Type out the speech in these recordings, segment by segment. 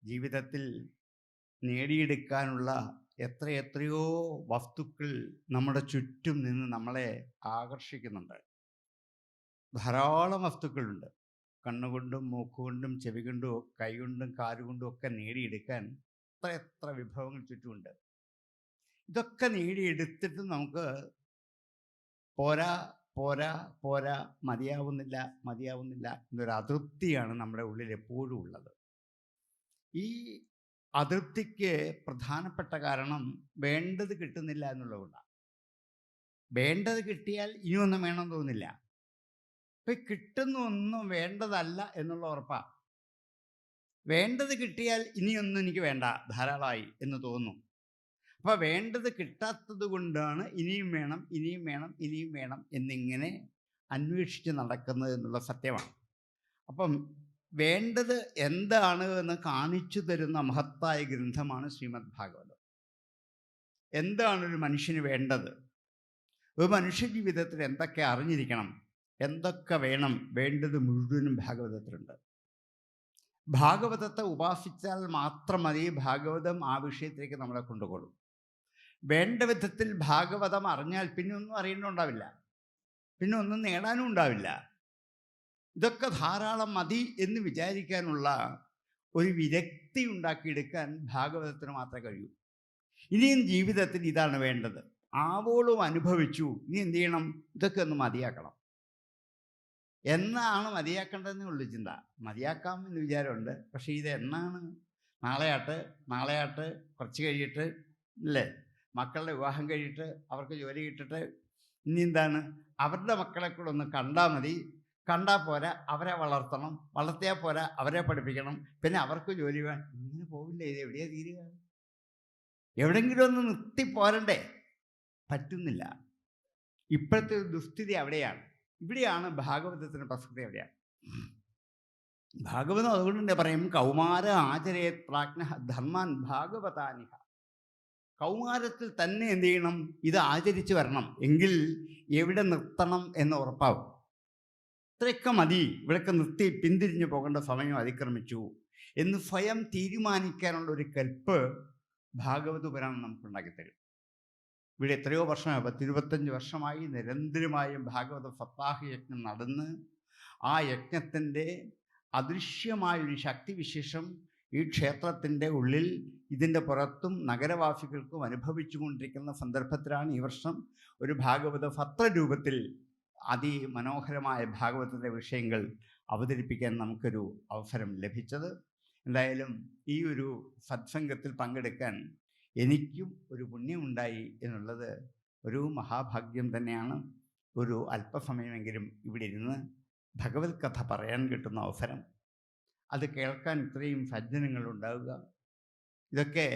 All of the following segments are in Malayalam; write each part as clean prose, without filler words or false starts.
ജീവിതത്തിൽ നേടിയെടുക്കാനുള്ള എത്രയെത്രയോ വസ്തുക്കൾ നമ്മുടെ ചുറ്റും നിന്ന് നമ്മളെ ആകർഷിക്കുന്നുണ്ട്. ധാരാളം വസ്തുക്കളുണ്ട്. കണ്ണുകൊണ്ടും മൂക്കുകൊണ്ടും ചെവികൊണ്ടും കൈകൊണ്ടും കാലുകൊണ്ടും ഒക്കെ നേടിയെടുക്കാൻ എത്ര എത്ര വിഭവങ്ങൾ ചുറ്റുമുണ്ട്. ഇതൊക്കെ നേടിയെടുത്തിട്ടും നമുക്ക് പോരാ പോരാ പോരാ, മതിയാവുന്നില്ല മതിയാവുന്നില്ല എന്നൊരു അതൃപ്തിയാണ് നമ്മുടെ ഉള്ളിൽ എപ്പോഴും ഉള്ളത്. ഈ അതൃപ്തിക്ക് പ്രധാനപ്പെട്ട കാരണം വേണ്ടത് കിട്ടുന്നില്ല എന്നുള്ളതുകൊണ്ടാണ്. വേണ്ടത് കിട്ടിയാൽ ഇനിയൊന്നും വേണമെന്ന് തോന്നില്ല. ഇപ്പം കിട്ടുന്ന ഒന്നും വേണ്ടതല്ല എന്നുള്ള ഉറപ്പാണ്. വേണ്ടത് കിട്ടിയാൽ ഇനിയൊന്നും എനിക്ക് വേണ്ട, ധാരാളമായി എന്ന് തോന്നും. അപ്പോൾ വേണ്ടത് കിട്ടാത്തത് കൊണ്ടാണ് ഇനിയും വേണം ഇനിയും വേണം ഇനിയും വേണം എന്നിങ്ങനെ അന്വേഷിച്ച് നടക്കുന്നത് എന്നുള്ള സത്യമാണ്. അപ്പം വേണ്ടത് എന്താണ് എന്ന് കാണിച്ചു തരുന്ന മഹത്തായ ഗ്രന്ഥമാണ് ശ്രീമദ് ഭാഗവതം. എന്താണ് ഒരു മനുഷ്യന് വേണ്ടത്? ഒരു മനുഷ്യ ജീവിതത്തിൽ എന്തൊക്കെ അറിഞ്ഞിരിക്കണം, എന്തൊക്കെ വേണം, വേണ്ടത് മുഴുവനും ഭാഗവതത്തിലുണ്ട്. ഭാഗവതത്തെ ഉപാസിച്ചാൽ മാത്രം മതി ഭാഗവതം ആ വിഷയത്തിലേക്ക് നമ്മളെ കൊണ്ടുകൊള്ളും. വേണ്ട വിധത്തിൽ ഭാഗവതം അറിഞ്ഞാൽ പിന്നെ ഒന്നും അറിയണമുണ്ടാവില്ല, പിന്നെ ഒന്നും നേടാനും ഉണ്ടാവില്ല. ഇതൊക്കെ ധാരാളം മതി എന്ന് വിചാരിക്കാനുള്ള ഒരു വിരക്തി ഉണ്ടാക്കിയെടുക്കാൻ ഭാഗവതത്തിന് മാത്രമേ കഴിയൂ. ഇനിയും ജീവിതത്തിൽ ഇതാണ് വേണ്ടത്, ആവോളം അനുഭവിച്ചു, ഇനി എന്ത് ചെയ്യണം, ഇതൊക്കെ ഒന്ന് മതിയാക്കണം. എന്നാണ് മതിയാക്കേണ്ടതെന്നേ ഉള്ളൂ ചിന്ത. മതിയാക്കാം എന്ന് വിചാരമുണ്ട്, പക്ഷേ ഇത് എന്നാണ്? നാളെയാട്ട് കുറച്ച് കഴിയിട്ട് അല്ലേ, മക്കളുടെ വിവാഹം കഴിയിട്ട് അവർക്ക് ജോലി കിട്ടിയിട്ട് ഇനി എന്താണ്, അവരുടെ മക്കളെ കൂടെ ഒന്ന് കണ്ടാൽ മതി. കണ്ടാൽ പോരാ, അവരെ വളർത്തണം, വളർത്തിയാൽ പോരാ, അവരെ പഠിപ്പിക്കണം, പിന്നെ അവർക്ക് ജോലി വേണം. ഇങ്ങനെ പോവില്ലേ? ഇത് എവിടെയാ തീരുക? എവിടെയെങ്കിലും ഒന്ന് നിർത്തിപ്പോരണ്ടേ? പറ്റുന്നില്ല. ഇപ്പോഴത്തെ ദുസ്ഥിതി അവിടെയാണ്. ഇവിടെയാണ് ഭാഗവതത്തിൻ്റെ പ്രസക്തി. എവിടെയാണ് ഭാഗവതം? അതുകൊണ്ട് തന്നെ പറയും, കൗമാര ആചരേത് പ്രാജ്ഞ ധർമാൻ ഭാഗവതാനിഹ. കൗമാരത്തിൽ തന്നെ എന്ത് ചെയ്യണം? ഇത് ആചരിച്ചു വരണം, എങ്കിൽ എവിടെ നിർത്തണം എന്ന് ഉറപ്പാവും. ഇത്രയൊക്കെ മതി, ഇവിടെയൊക്കെ നിർത്തി പിന്തിരിഞ്ഞു പോകേണ്ട സമയം അതിക്രമിച്ചു എന്ന് സ്വയം തീരുമാനിക്കാനുള്ള ഒരു കൽപ്പ് ഭാഗവത പുരാണം നമുക്കുണ്ടാക്കിത്തരും. ഇവിടെ എത്രയോ വർഷമായി, 10-25 വർഷമായി നിരന്തരമായും ഭാഗവത സപ്താഹ യജ്ഞം നടന്ന് ആ യജ്ഞത്തിൻ്റെ അദൃശ്യമായൊരു ശക്തിവിശേഷം ഈ ക്ഷേത്രത്തിൻ്റെ ഉള്ളിൽ ഇതിൻ്റെ പുറത്തും നഗരവാസികൾക്കും അനുഭവിച്ചു കൊണ്ടിരിക്കുന്ന സന്ദർഭത്തിലാണ് ഈ വർഷം ഒരു ഭാഗവത പത്രരൂപത്തിൽ അതിമനോഹരമായ ഭാഗവതത്തിൻ്റെ വിഷയങ്ങൾ അവതരിപ്പിക്കാൻ നമുക്കൊരു അവസരം ലഭിച്ചത്. എന്തായാലും ഈ ഒരു സത്സംഗത്തിൽ പങ്കെടുക്കാൻ എനിക്കും ഒരു പുണ്യമുണ്ടായി എന്നുള്ളത് ഒരു മഹാഭാഗ്യം തന്നെയാണ്. ഒരു അല്പസമയമെങ്കിലും ഇവിടെ ഇരുന്ന് ഭഗവത് കഥ പറയാൻ കിട്ടുന്ന അവസരം, അത് കേൾക്കാൻ ഇത്രയും സജ്ജനങ്ങൾ ഉണ്ടാവുക, ഇതൊക്കെ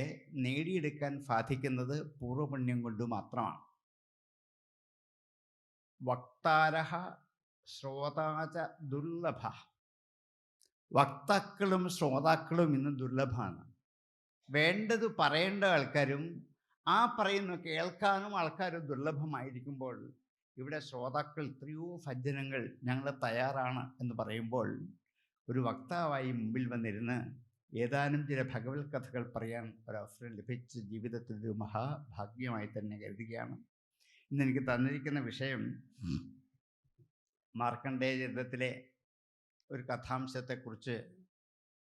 നേടിയെടുക്കാൻ സാധിക്കുന്നത് പൂർവ്വപുണ്യം കൊണ്ട് മാത്രമാണ്. വക്താരഹ ശ്രോതാച ദുർലഭ. വക്താക്കളും ശ്രോതാക്കളും ഇന്ന് ദുർലഭമാണ്. വേണ്ടത് പറയേണ്ട ആൾക്കാരും ആ പറയുന്ന കേൾക്കാനും ആൾക്കാരും ദുർലഭമായിരിക്കുമ്പോൾ ഇവിടെ ശ്രോതാക്കൾ എത്രയോ സജ്ജനങ്ങൾ ഞങ്ങൾ തയ്യാറാണ് എന്ന് പറയുമ്പോൾ ഒരു വക്താവായി മുമ്പിൽ വന്നിരുന്ന് ഏതാനും ചില ഭഗവത് കഥകൾ പറയാൻ ഒരവസരം ലഭിച്ച ജീവിതത്തിൽ ഒരു മഹാഭാഗ്യമായി തന്നെ കരുതുകയാണ്. ഇന്ന് എനിക്ക് തന്നിരിക്കുന്ന വിഷയം മാർക്കണ്ഡേയ ചരിത്രത്തിലെ ഒരു കഥാംശത്തെക്കുറിച്ച്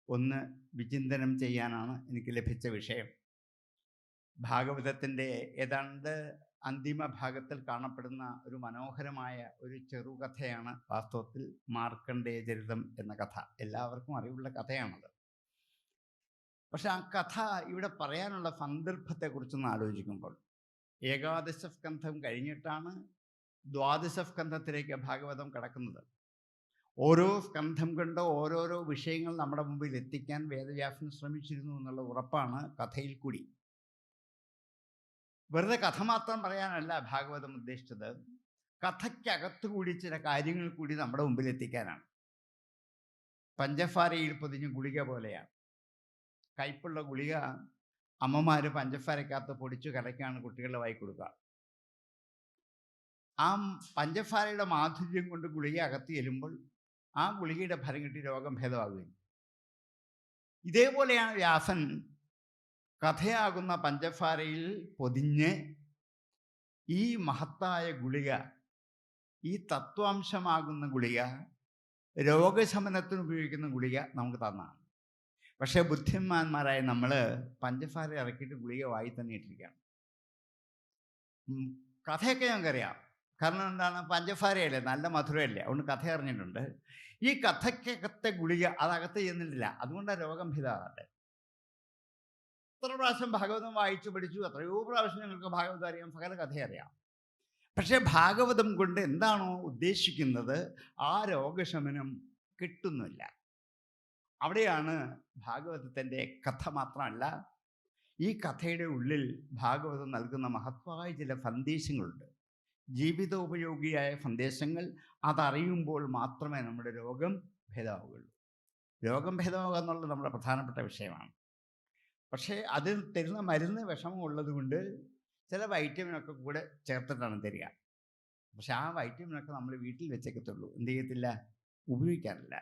ഒന്ന് വിചിന്തനം ചെയ്യാനാണ് എനിക്ക് ലഭിച്ച വിഷയം. ഭാഗവതത്തിൻ്റെ ഏതാണ്ട് അന്തിമ ഭാഗത്തിൽ കാണപ്പെടുന്ന ഒരു മനോഹരമായ ഒരു ചെറുകഥയാണ് വാസ്തവത്തിൽ മാർക്കണ്ഡേയ ചരിതം എന്ന കഥ. എല്ലാവർക്കും അറിവുള്ള കഥയാണത്. പക്ഷെ ആ കഥ ഇവിടെ പറയാനുള്ള സന്ദർഭത്തെക്കുറിച്ചൊന്ന് ആലോചിക്കുമ്പോൾ, ഏകാദശ സ്കന്ധം കഴിഞ്ഞിട്ടാണ് ദ്വാദശ സ്കന്ധത്തിലേക്ക് ഭാഗവതം കടക്കുന്നത്. ഓരോ സ്കന്ധം കൊണ്ട് ഓരോരോ വിഷയങ്ങൾ നമ്മുടെ മുമ്പിൽ എത്തിക്കാൻ വേദവ്യാസൻ ശ്രമിച്ചിരുന്നു എന്നുള്ള ഉറപ്പാണ് കഥയിൽ കൂടി. വെറുതെ കഥ മാത്രം പറയാനല്ല ഭാഗവതം ഉദ്ദേശിച്ചത്, കഥയ്ക്കകത്തു കൂടി ചില കാര്യങ്ങൾ കൂടി നമ്മുടെ മുമ്പിൽ എത്തിക്കാനാണ്. പഞ്ചസാരയിൽ പൊതിഞ്ഞ ഗുളിക പോലെയാണ്. കയ്പുള്ള ഗുളിക അമ്മമാർ പഞ്ചസാരക്കകത്ത് പൊടിച്ചു കലക്കാണ് കുട്ടികളുടെ വായി കൊടുക്കുക. ആ പഞ്ചസാരയുടെ മാധുര്യം കൊണ്ട് ഗുളിക അകത്ത് ചെല്ലുമ്പോൾ ആ ഗുളികയുടെ ഫലം കിട്ടി രോഗം ഭേദമാകുകയും. ഇതേപോലെയാണ് വ്യാസൻ കഥയാകുന്ന പഞ്ചഫാരയിൽ പൊതിഞ്ഞ് ഈ മഹത്തായ ഗുളിക, ഈ തത്വാംശമാകുന്ന ഗുളിക, രോഗശമനത്തിന് ഉപയോഗിക്കുന്ന ഗുളിക നമുക്ക് തന്നാണ്. പക്ഷേ ബുദ്ധിമാന്മാരായ നമ്മൾ പഞ്ചഫാര ഇറക്കിയിട്ട് ഗുളിക വായി തന്നെ ഇട്ടിരിക്കുകയാണ്. കഥയൊക്കെ ഞങ്ങൾക്കറിയാം. കാരണം എന്താണ്? പഞ്ചഫാരയല്ലേ, നല്ല മധുരമല്ലേ, അതുകൊണ്ട് കഥ അറിഞ്ഞിട്ടുണ്ട്. ഈ കഥയ്ക്കകത്തെ ഗുളിക അതകത്ത് ചെന്നിട്ടില്ല, അതുകൊണ്ടാണ് രോഗം ഭേദമാകാതെ. എത്ര പ്രാവശ്യം ഭാഗവതം വായിച്ചു പഠിച്ചു, എത്രയോ പ്രാവശ്യം ഞങ്ങൾക്ക് ഭാഗവതം അറിയാം, സകല കഥ അറിയാം. പക്ഷേ ഭാഗവതം കൊണ്ട് എന്താണോ ഉദ്ദേശിക്കുന്നത് ആ രോഗശമനം കിട്ടുന്നില്ല. അവിടെയാണ് ഭാഗവതത്തിൻ്റെ കഥ മാത്രമല്ല, ഈ കഥയുടെ ഉള്ളിൽ ഭാഗവതം നൽകുന്ന മഹത്തായ ചില സന്ദേശങ്ങളുണ്ട്, ജീവിതോപയോഗിയായ സന്ദേശങ്ങൾ. അതറിയുമ്പോൾ മാത്രമേ നമ്മുടെ രോഗം ഭേദമാവുകയുള്ളൂ. രോഗം ഭേദമാവുക എന്നുള്ളത് നമ്മുടെ പ്രധാനപ്പെട്ട വിഷയമാണ്. പക്ഷേ അതിൽ തരുന്ന മരുന്ന് വിഷമം ഉള്ളതുകൊണ്ട് ചില വൈറ്റമിനൊക്കെ കൂടെ ചേർത്തിട്ടാണ് തരിക. പക്ഷെ ആ വൈറ്റമിനൊക്കെ നമ്മൾ വീട്ടിൽ വെച്ചേക്കത്തുള്ളൂ, എന്ത് ചെയ്യത്തില്ല, ഉപയോഗിക്കാറില്ല.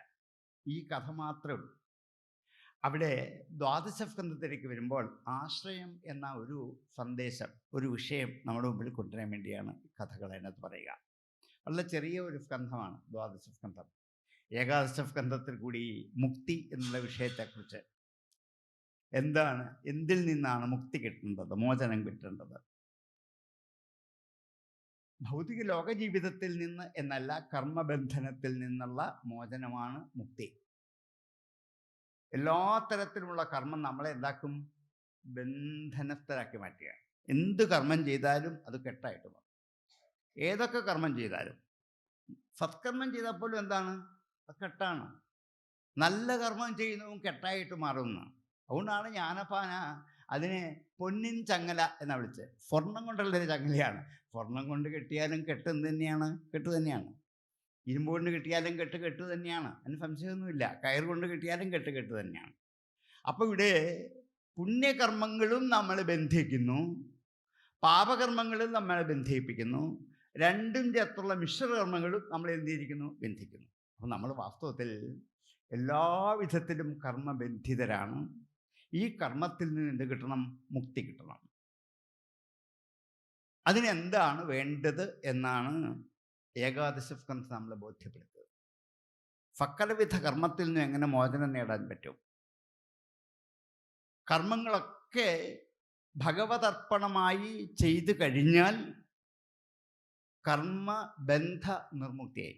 ഈ കഥ മാത്രമേ ഉള്ളൂ. അവിടെ ദ്വാദശസ്കന്ധത്തിലേക്ക് വരുമ്പോൾ ആശ്രയം എന്ന ഒരു സന്ദേശം, ഒരു വിഷയം നമ്മുടെ മുമ്പിൽ കൊണ്ടുവരാൻ വേണ്ടിയാണ് കഥകൾ അതിനകത്ത് പറയുക. വളരെ ചെറിയ ഒരു സ്കന്ധമാണ് ദ്വാദശസ്കന്ധം. ഏകാദശസ്കന്ധത്തിൽ കൂടി മുക്തി എന്നുള്ള വിഷയത്തെക്കുറിച്ച്, എന്താണ്, എന്തിൽ നിന്നാണ് മുക്തി കിട്ടേണ്ടത്, മോചനം കിട്ടേണ്ടത്, ഭൗതിക ലോക ജീവിതത്തിൽ നിന്ന് എന്നല്ല, കർമ്മബന്ധനത്തിൽ നിന്നുള്ള മോചനമാണ് മുക്തി. എല്ലാ തരത്തിലുമുള്ള കർമ്മം നമ്മളെ എന്താക്കും? ബന്ധനസ്ഥരാക്കി മാറ്റുക. എന്ത് കർമ്മം ചെയ്താലും അത് കെട്ടായിട്ട് മാറും. ഏതൊക്കെ കർമ്മം ചെയ്താലും, സത്കർമ്മം ചെയ്താൽ പോലും എന്താണ്? അത് കെട്ടാണ്. നല്ല കർമ്മം ചെയ്യുന്നതും കെട്ടായിട്ട് മാറുന്ന. അതുകൊണ്ടാണ് ജ്ഞാനപ്പാന അതിനെ പൊന്നിൻ ചങ്ങല എന്നാ വിളിച്ച്. സ്വർണം കൊണ്ടുള്ളൊരു ചങ്ങലയാണ്. സ്വർണം കൊണ്ട് കെട്ടിയാലും കെട്ട് തന്നെയാണ്. ഇരുമ്പ് കൊണ്ട് കെട്ടിയാലും കെട്ട് തന്നെയാണ്, അതിന് സംശയമൊന്നുമില്ല. കയർ കൊണ്ട് കെട്ടിയാലും കെട്ട് തന്നെയാണ്. അപ്പോൾ ഇവിടെ പുണ്യകർമ്മങ്ങളും നമ്മൾ ബന്ധിക്കുന്നു, പാപകർമ്മങ്ങളും നമ്മളെ ബന്ധിപ്പിക്കുന്നു. രണ്ടും ചേർത്തുള്ള മിശ്രകർമ്മങ്ങളും നമ്മൾ എന്ത് ചെയ്തിരിക്കുന്നു? ബന്ധിക്കുന്നു. അപ്പോൾ നമ്മൾ വാസ്തവത്തിൽ എല്ലാവിധത്തിലും കർമ്മബന്ധിതരാണ്. ഈ കർമ്മത്തിൽ നിന്ന് എന്ത് കിട്ടണം? മുക്തി കിട്ടണം. അതിനെന്താണ് വേണ്ടത് എന്നാണ് ഏകാദശസ്കന്ധം നമ്മളെ ബോധ്യപ്പെടുത്തുന്നത്. സകലവിധ കർമ്മത്തിൽ നിന്ന് എങ്ങനെ മോചനം നേടാൻ പറ്റും? കർമ്മങ്ങളൊക്കെ ഭഗവതർപ്പണമായി ചെയ്തു കഴിഞ്ഞാൽ കർമ്മബന്ധ നിർമുക്തിയായി.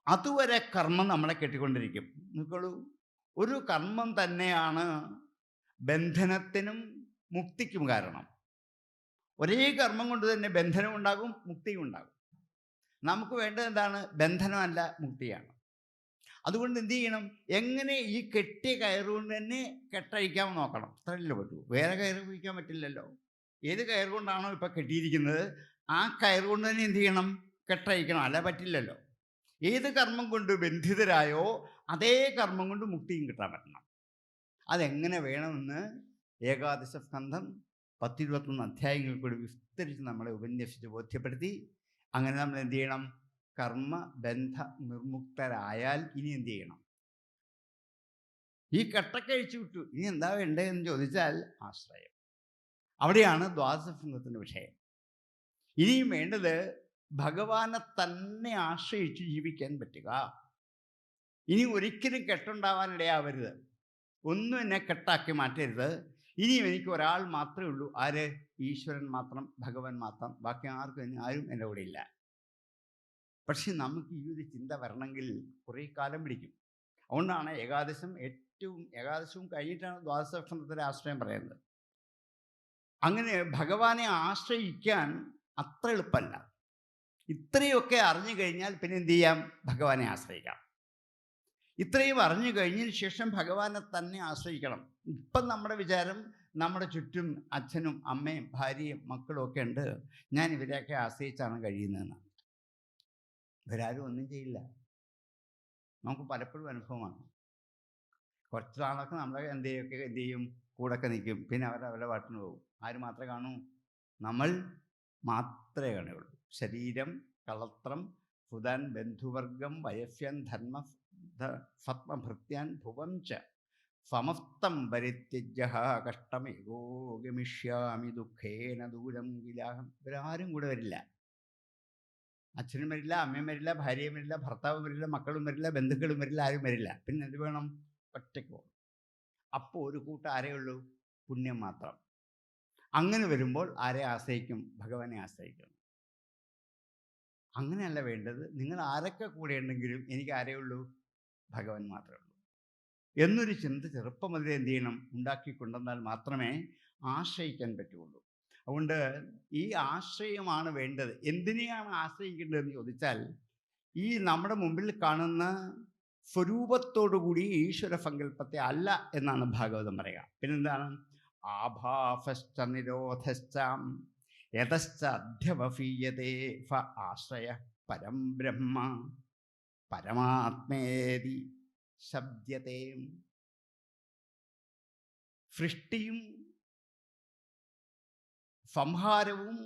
അതുവരെ കർമ്മം നമ്മളെ കെട്ടിക്കൊണ്ടിരിക്കും. നോക്കോളൂ, ഒരു കർമ്മം തന്നെയാണ് ബന്ധനത്തിനും മുക്തിക്കും കാരണം. ഒരേ കർമ്മം കൊണ്ട് തന്നെ ബന്ധനം ഉണ്ടാകും, മുക്തിയും ഉണ്ടാകും. നമുക്ക് വേണ്ടത് എന്താണ്? ബന്ധനമല്ല, മുക്തിയാണ്. അതുകൊണ്ട് എന്ത് ചെയ്യണം? എങ്ങനെ ഈ കെട്ടിയ കയറുകൊണ്ട് തന്നെ കെട്ടഴിക്കാമെന്ന് നോക്കണം. അത്രയല്ലേ പറ്റൂ. വേറെ കയർ ഉപയോഗിക്കാൻ പറ്റില്ലല്ലോ. ഏത് കയർ കൊണ്ടാണോ ഇപ്പം കെട്ടിയിരിക്കുന്നത് ആ കയർ കൊണ്ട് തന്നെ എന്ത് ചെയ്യണം? കെട്ടഴിക്കണം. അല്ല, പറ്റില്ലല്ലോ. ഏത് കർമ്മം കൊണ്ട് ബന്ധിതരായോ അതേ കർമ്മം കൊണ്ട് മുക്തിയും കിട്ടാൻ പറ്റണം. അതെങ്ങനെ വേണമെന്ന് ഏകാദശസ്കന്ധം 10-21 അധ്യായങ്ങൾ കൂടി വിസ്തരിച്ച് നമ്മളെ ഉപന്യസിച്ച് ബോധ്യപ്പെടുത്തി. അങ്ങനെ നമ്മൾ എന്ത് ചെയ്യണം? കർമ്മബന്ധ നിർമുക്തരായാൽ ഇനി എന്ത് ചെയ്യണം? ഈ കെട്ടക്കഴിച്ചു വിട്ടു, ഇനി എന്താ വേണ്ടതെന്ന് ചോദിച്ചാൽ ആശ്രയം. അവിടെയാണ് ദ്വാദശസ്കന്ധത്തിൻ്റെ വിഷയം. ഇനിയും വേണ്ടത് ഭഗവാനെ തന്നെ ആശ്രയിച്ച് ജീവിക്കാൻ പറ്റുക. ഇനി ഒരിക്കലും കെട്ടുണ്ടാവാനിടയാവരുത്. ഒന്നും എന്നെ കെട്ടാക്കി മാറ്റരുത്. ഇനിയും എനിക്ക് ഒരാൾ മാത്രമേ ഉള്ളൂ. ആര്? ഈശ്വരൻ മാത്രം, ഭഗവാൻ മാത്രം. ബാക്കി ആരും എൻ്റെ കൂടെ ഇല്ല. പക്ഷെ നമുക്ക് ഈ ഒരു ചിന്ത വരണമെങ്കിൽ കുറേ കാലം പിടിക്കും. അതുകൊണ്ടാണ് ഏകാദശവും കഴിഞ്ഞിട്ടാണ് ദ്വാദശസ്കന്ധത്തിലെ ആശ്രയം പറയുന്നത്. അങ്ങനെ ഭഗവാനെ ആശ്രയിക്കാൻ അത്ര എളുപ്പമല്ല. ഇത്രയൊക്കെ അറിഞ്ഞു കഴിഞ്ഞാൽ പിന്നെ എന്ത് ചെയ്യാം? ഭഗവാനെ ആശ്രയിക്കാം. ഇത്രയും അറിഞ്ഞു കഴിഞ്ഞതിന് ശേഷം ഭഗവാനെ തന്നെ ആശ്രയിക്കണം. ഇപ്പം നമ്മുടെ വിചാരം നമ്മുടെ ചുറ്റും അച്ഛനും അമ്മയും ഭാര്യയും മക്കളും ഒക്കെ ഉണ്ട്, ഞാൻ ഇവരെയൊക്കെ ആശ്രയിച്ചാണ് കഴിയുന്നതെന്ന്. ഇവരാരും ഒന്നും ചെയ്യില്ല. നമുക്ക് പലപ്പോഴും അനുഭവമാണ്. കുറച്ച് നാളൊക്കെ നമ്മളെ എന്ത് ചെയ്യും? കൂടൊക്കെ നിൽക്കും. പിന്നെ അവരുടെ പാട്ടിന് പോകും. ആര് മാത്രമേ കാണൂ? നമ്മൾ മാത്രമേ കാണുകയുള്ളൂ. ശരീരം, കളത്രം, സുതൻ, ബന്ധുവർഗം, വയസ്യൻ, ധർമ്മ, പത്മഭൃത്യാൻ, ഭുവം ച സമസ്തം പരിത്യജ്യ കഷ്ടമേകോ ഗമിഷ്യാമി ദുഃഖേന ദൂരം കിലാഹം. ഇവരാരും കൂടെ വരില്ല. അച്ഛനും വരില്ല, അമ്മയും വരില്ല, ഭാര്യയും വരില്ല, ഭർത്താവും വരില്ല, മക്കളും വരില്ല, ബന്ധുക്കളും വരില്ല, ആരും വരില്ല. പിന്നെ എന്ത് വേണം? ഒറ്റയ്ക്ക് പോകും. അപ്പോൾ ഒരു കൂട്ടം ആരേ ഉള്ളൂ? പുണ്യം മാത്രം. അങ്ങനെ വരുമ്പോൾ ആരെ ആശ്രയിക്കും? ഭഗവാനെ ആശ്രയിക്കണം. അങ്ങനെയല്ല വേണ്ടത്. നിങ്ങൾ ആരൊക്കെ കൂടെ ഉണ്ടെങ്കിലും എനിക്ക് ആരേ ഉള്ളൂ? ഭഗവാൻ മാത്രമേ ഉള്ളൂ എന്നൊരു ചിന്ത ചെറുപ്പം മുതലേ എന്ത് ചെയ്യണം? ഉണ്ടാക്കിക്കൊണ്ടെന്നാൽ മാത്രമേ ആശ്രയിക്കാൻ പറ്റുള്ളൂ. അതുകൊണ്ട് ഈ ആശ്രയമാണ് വേണ്ടത്. എന്തിനെയാണ് ആശ്രയിക്കേണ്ടതെന്ന് ചോദിച്ചാൽ, ഈ നമ്മുടെ മുമ്പിൽ കാണുന്ന സ്വരൂപത്തോടുകൂടി ഈശ്വര സങ്കല്പത്തെ അല്ല എന്നാണ് ഭാഗവതം പറയുക. പിന്നെന്താണ്? ആഭാസശ്ച നിരോധശ്ചാം യതശ്ച അധ്യവഫീയതേ ഫ ആശ്രയ പരം ബ്രഹ്മ പരമാത്മേതി ശബ്ദത്തെ. സൃഷ്ടിയും സംഹാരവും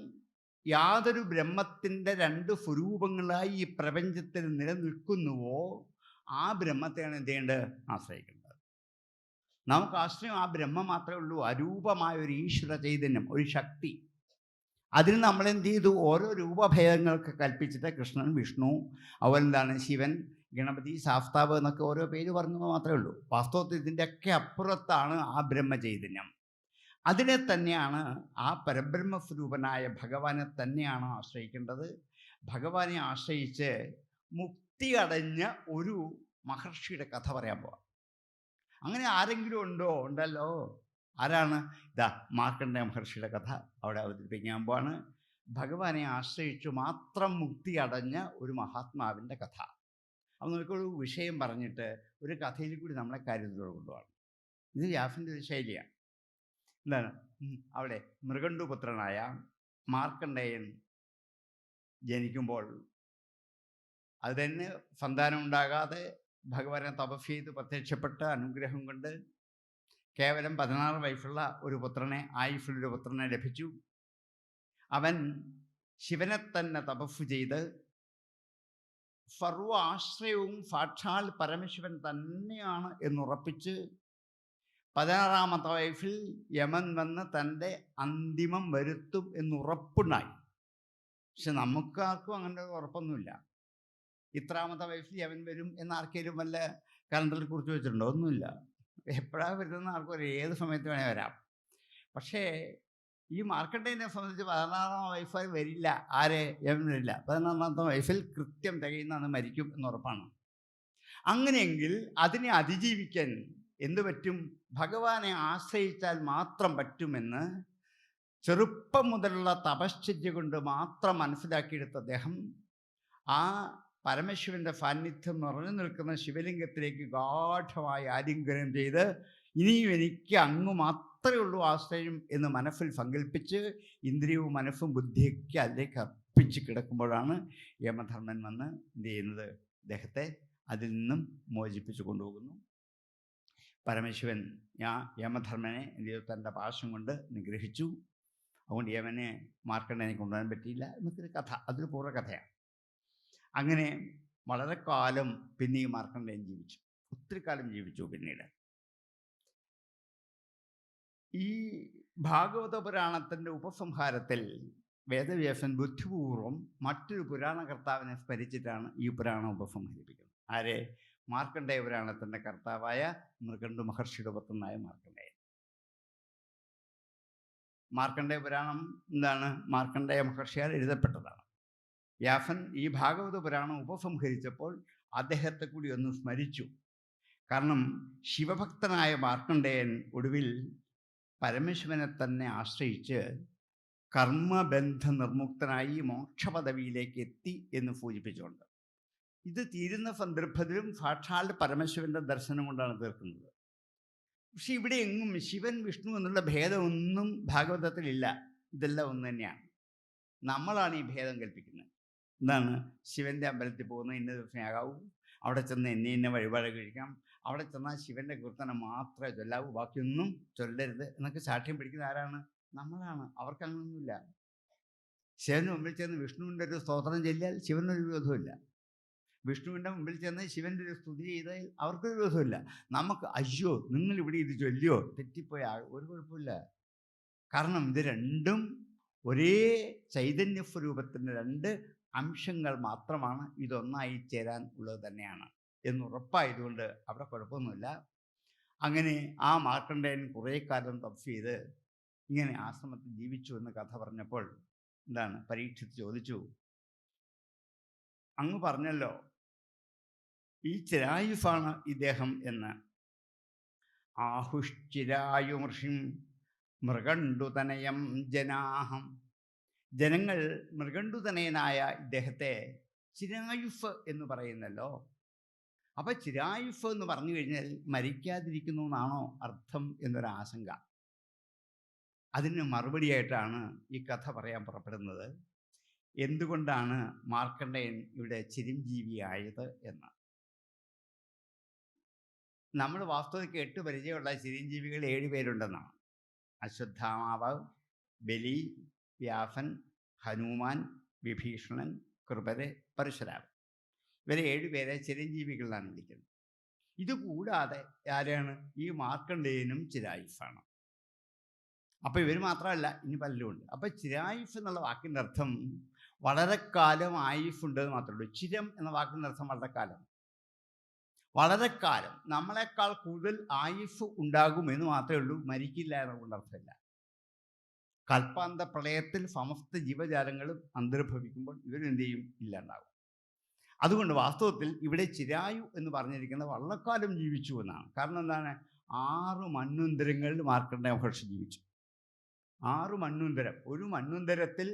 യാതൊരു ബ്രഹ്മത്തിൻ്റെ രണ്ട് സ്വരൂപങ്ങളായി ഈ പ്രപഞ്ചത്തിൽ നിലനിൽക്കുന്നുവോ ആ ബ്രഹ്മത്തെയാണ് എന്ത് ചെയ്യേണ്ടത്? ആശ്രയിക്കേണ്ടത്. നമുക്ക് ആശ്രയം ആ ബ്രഹ്മം മാത്രമേ ഉള്ളൂ. അരൂപമായ ഒരു ഈശ്വര ചൈതന്യം, ഒരു ശക്തി. അതിന് നമ്മളെന്ത് ചെയ്തു? ഓരോ രൂപഭേദങ്ങൾക്ക് കൽപ്പിച്ചിട്ട് കൃഷ്ണൻ, വിഷ്ണു, അവരെന്താണ് ശിവൻ, ഗണപതി, ശാസ്താവ് എന്നൊക്കെ ഓരോ പേര് പറഞ്ഞത് മാത്രമേ ഉള്ളൂ. വാസ്തവത്തിൽ ഇതിൻ്റെയൊക്കെ അപ്പുറത്താണ് ആ ബ്രഹ്മചൈതന്യം. അതിനെ തന്നെയാണ്, ആ പരബ്രഹ്മസ്വരൂപനായ ഭഗവാനെ തന്നെയാണ് ആശ്രയിക്കേണ്ടത്. ഭഗവാനെ ആശ്രയിച്ച് മുക്തി അടഞ്ഞ ഒരു മഹർഷിയുടെ കഥ പറയാൻ പോവാം. അങ്ങനെ ആരെങ്കിലും ഉണ്ടോ? ഉണ്ടല്ലോ. ആരാണ്? ഇതാ മാർക്കണ്ഡേയ മഹർഷിയുടെ കഥ അവിടെ അവതരിപ്പിക്കാൻ പോവാണ്. ഭഗവാനെ ആശ്രയിച്ചു മാത്രം മുക്തി അടഞ്ഞ ഒരു മഹാത്മാവിൻ്റെ കഥ. അപ്പോൾ നമുക്കൊരു വിഷയം പറഞ്ഞിട്ട് ഒരു കഥയിൽ കൂടി നമ്മളെ കാര്യത്തിലൂടെ കൊണ്ടുപോകണം. ഇത് വ്യാസൻ്റെ ഒരു ശൈലിയാണ്. എന്താണ്? അവിടെ മൃഗണ്ടുപുത്രനായ മാർക്കണ്ഡേയൻ ജനിക്കുമ്പോൾ അത് തന്നെ സന്താനം ഉണ്ടാകാതെ ഭഗവാനെ തപസ് ചെയ്ത് പ്രത്യക്ഷപ്പെട്ട് അനുഗ്രഹം കൊണ്ട് കേവലം 16 വയസ്സുള്ള ഒരു പുത്രനെ, ആയുസ്സുള്ളൊരു പുത്രനെ ലഭിച്ചു. അവൻ ശിവനെ തന്നെ തപസ് ചെയ്ത് സർവ ആശ്രയവും സാക്ഷാൽ പരമശിവൻ തന്നെയാണ് എന്നുറപ്പിച്ച് 16-ാമത്തെ വയസ്സിൽ യമൻ വന്ന് തൻ്റെ അന്തിമം വരുത്തും എന്നുറപ്പുണ്ടായി. പക്ഷെ നമുക്കാർക്കും അങ്ങനെ ഉറപ്പൊന്നുമില്ല. ഇത്രാമത്തെ വയസ്സിൽ യമൻ വരും എന്നാർക്കെങ്കിലും വല്ല കലണ്ടറിൽ കുറിച്ച് വെച്ചിട്ടുണ്ടോ? ഒന്നുമില്ല. എപ്പോഴാണ് വരുന്നതെന്ന് ആർക്കും അറിയാം. ഏത് സമയത്ത് വേണേൽ വരാം. പക്ഷേ ഈ മാർക്കണ്ടേയനെ സംബന്ധിച്ച് 16-ാം വയസ്സിൽ വരില്ല. ആരെ? യമൻ വരില്ല. 16-ാമത്തെ വയസ്സിൽ കൃത്യം തികയുന്ന മരിക്കും എന്നുറപ്പാണ്. അങ്ങനെയെങ്കിൽ അതിനെ അതിജീവിക്കാൻ എന്തു പറ്റും? ഭഗവാനെ ആശ്രയിച്ചാൽ മാത്രം പറ്റുമെന്ന് ചെറുപ്പം മുതലുള്ള തപശ്ചര്യ കൊണ്ട് മാത്രം മനസ്സിലാക്കിയെടുത്ത അദ്ദേഹം ആ പരമശിവൻ്റെ സാന്നിധ്യം നിറഞ്ഞു നിൽക്കുന്ന ശിവലിംഗത്തിലേക്ക് ഗാഠമായി ആലിംഗനം ചെയ്ത് ഇനിയും എനിക്ക് അങ്ങ് മാത്രമേ ഉള്ളൂ ആശ്രയം എന്ന് മനസ്സിൽ സങ്കല്പിച്ച് ഇന്ദ്രിയവും മനസ്സും ബുദ്ധിയൊക്കെ അതിലേക്ക് അർപ്പിച്ച് കിടക്കുമ്പോഴാണ് യമധർമ്മൻ വന്ന് എന്ത് ചെയ്യുന്നത്? അദ്ദേഹത്തെ അതിൽ നിന്നും മോചിപ്പിച്ചു കൊണ്ടുപോകുന്നു. പരമശിവൻ യമധർമ്മനെ എന്ത് ചെയ്തു? തൻ്റെ പാശം കൊണ്ട് നിഗ്രഹിച്ചു. അതുകൊണ്ട് യമനെ മാർക്കണ്ഡേയനെ കൊണ്ടുവരാൻ പറ്റിയില്ല എന്നൊരു കഥ. അതൊരു പൂർവ്വകഥയാണ്. അങ്ങനെ വളരെ കാലം പിന്നെ ഈ മാർക്കണ്ഡേയൻ ജീവിച്ചു. ഒത്തിരി കാലം ജീവിച്ചു. പിന്നീട് ഈ ഭാഗവത പുരാണത്തിൻ്റെ ഉപസംഹാരത്തിൽ വേദവ്യാസൻ ബുദ്ധിപൂർവം മറ്റൊരു പുരാണകർത്താവിനെ സ്മരിച്ചിട്ടാണ് ഈ പുരാണം ഉപസംഹരിപ്പിക്കുന്നത്. ആരെ? മാർക്കണ്ഡേയ പുരാണത്തിൻ്റെ കർത്താവായ മൃഗണ്ടു മഹർഷിയുടെ പുത്രനായ മാർക്കണ്ഡേയൻ. മാർക്കണ്ഡേയ പുരാണം എന്താണ്? മാർക്കണ്ഡേയ മഹർഷിയാൽ എഴുതപ്പെട്ടതാണ്. വ്യാസൻ ഈ ഭാഗവത പുരാണം ഉപസംഹരിച്ചപ്പോൾ അദ്ദേഹത്തെ കൂടി ഒന്ന് സ്മരിച്ചു. കാരണം ശിവഭക്തനായ മാർക്കണ്ഡേയൻ ഒടുവിൽ പരമശിവനെ തന്നെ ആശ്രയിച്ച് കർമ്മബന്ധ നിർമുക്തനായി മോക്ഷപദവിയിലേക്ക് എത്തി എന്ന് സൂചിപ്പിച്ചുകൊണ്ട് ഇത് തീരുന്ന സന്ദർഭത്തിലും സാക്ഷാൽ പരമശിവൻ്റെ ദർശനം കൊണ്ടാണ് തീർക്കുന്നത്. പക്ഷെ ഇവിടെ എങ്ങും ശിവൻ വിഷ്ണു എന്നുള്ള ഭേദമൊന്നും ഭാഗവതത്തിലില്ല. ഇതെല്ലാം ഒന്ന് തന്നെയാണ്. നമ്മളാണ് ഈ ഭേദം കൽപ്പിക്കുന്നത്. എന്താണ്? ശിവൻ്റെ അമ്പലത്തിൽ പോകുന്ന ഇന്ന ദിവസം ആകാവൂ, അവിടെ ചെന്ന് ഇന്ന വഴിപാട് കഴിക്കാം, അവിടെ ചെന്നാൽ ശിവൻ്റെ കീർത്തനം മാത്രമേ ചൊല്ലാവൂ, ബാക്കിയൊന്നും ചൊല്ലരുത് എന്നൊക്കെ സാക്ഷ്യം പിടിക്കുന്ന ആരാണ്? നമ്മളാണ്. അവർക്ക് അങ്ങനെയൊന്നുമില്ല. ശിവന് മുമ്പിൽ ചെന്ന് വിഷ്ണുവിൻ്റെ ഒരു സ്തോത്രം ചൊല്ലിയാൽ ശിവനൊരു വിരോധമില്ല. വിഷ്ണുവിൻ്റെ മുമ്പിൽ ചെന്ന് ശിവൻ്റെ ഒരു സ്തുതി ചെയ്താൽ അവർക്കൊരു വിരോധമില്ല. നമുക്ക് അയ്യോ നിങ്ങളിവിടെ ഇത് ചൊല്ലിയോ തെറ്റിപ്പോയാ ഒരു കുഴപ്പമില്ല. കാരണം ഇത് രണ്ടും ഒരേ ചൈതന്യ സ്വരൂപത്തിൻ്റെ രണ്ട് അംശങ്ങൾ മാത്രമാണ്, ഇതൊന്നായി ചേരാൻ ഉള്ളത് തന്നെയാണ് എന്നുറപ്പായതുകൊണ്ട് അവിടെ കുഴപ്പമൊന്നുമില്ല. അങ്ങനെ ആ മാർക്കണ്ഡേയൻ കുറേ കാലം തപസ് ചെയ്ത് ഇങ്ങനെ ആശ്രമത്തിൽ ജീവിച്ചു എന്ന് കഥ പറഞ്ഞപ്പോൾ എന്താണ് പരീക്ഷിച്ച് ചോദിച്ചു, അങ്ങ് പറഞ്ഞല്ലോ ഈ ചിരായുസാണ് ഇദ്ദേഹം എന്ന്. ആഹുശ്ചിരായുമൃഷിം മൃഗണ്ടുതനയം ജനാഹം. ജനങ്ങൾ മൃഗണ്ടുതനയനായ ഇദ്ദേഹത്തെ ചിരായുഫ് എന്ന് പറയുന്നല്ലോ. അപ്പം ചിരായുഫ് എന്ന് പറഞ്ഞു കഴിഞ്ഞാൽ മരിക്കാതിരിക്കുന്നു എന്നാണോ അർത്ഥം എന്നൊരാശങ്ക. അതിന് മറുപടിയായിട്ടാണ് ഈ കഥ പറയാൻ പുറപ്പെടുന്നത്. എന്തുകൊണ്ടാണ് മാർക്കണ്ഡേയൻ ഇവിടെ ചിരഞ്ജീവിയായത് എന്ന്. നമ്മൾ വാസ്തവത്തിൽ 8 പരിചയമുള്ള ചിരഞ്ജീവികൾ 7 പേരുണ്ടെന്നാണ്. അശ്വത്ഥാമാവ്, ബലി, വ്യാസൻ, ഹനുമാൻ, വിഭീഷണൻ, കൃപര്, പരശുരാമൻ. ഇവരെ 7 പേരെ ചിരഞ്ജീവികളാണ് വിളിക്കുന്നത്. ഇതുകൂടാതെ ആരാണ്? ഈ മാർക്കണ്ഡേയനും ചിരായുസാണ്. അപ്പോൾ ഇവർ മാത്രമല്ല, ഇനി പലരും ഉണ്ട്. അപ്പോൾ ചിരായുസ് എന്നുള്ള വാക്കിൻ്റെ അർത്ഥം വളരെ കാലം ആയുസ്സുണ്ട് എന്ന് മാത്രമേ ഉള്ളൂ. ചിരം എന്ന വാക്കിൻ്റെ അർത്ഥം വളരെ കാലം. വളരെ കാലം നമ്മളെക്കാൾ കൂടുതൽ ആയുസ് ഉണ്ടാകുമെന്ന് മാത്രമേ ഉള്ളൂ, മരിക്കില്ല എന്നുകൊണ്ട് അർത്ഥമില്ല. കൽപ്പാന്ത പ്രളയത്തിൽ സമസ്ത ജീവജാലങ്ങളും അന്തർഭവിക്കുമ്പോൾ ഇവരെന്ത് ചെയ്യും? ഇല്ലാണ്ടാകും. അതുകൊണ്ട് വാസ്തവത്തിൽ ഇവിടെ ചിരായു എന്ന് പറഞ്ഞിരിക്കുന്നത് വള്ളക്കാലം ജീവിച്ചു എന്നാണ്. കാരണം എന്താണ്? 6 മന്വന്തരങ്ങളിൽ മാർക്കണ്ഡേയ മഹർഷി ജീവിച്ചു. 6 മന്വന്തരം. ഒരു മന്വന്തരത്തിൽ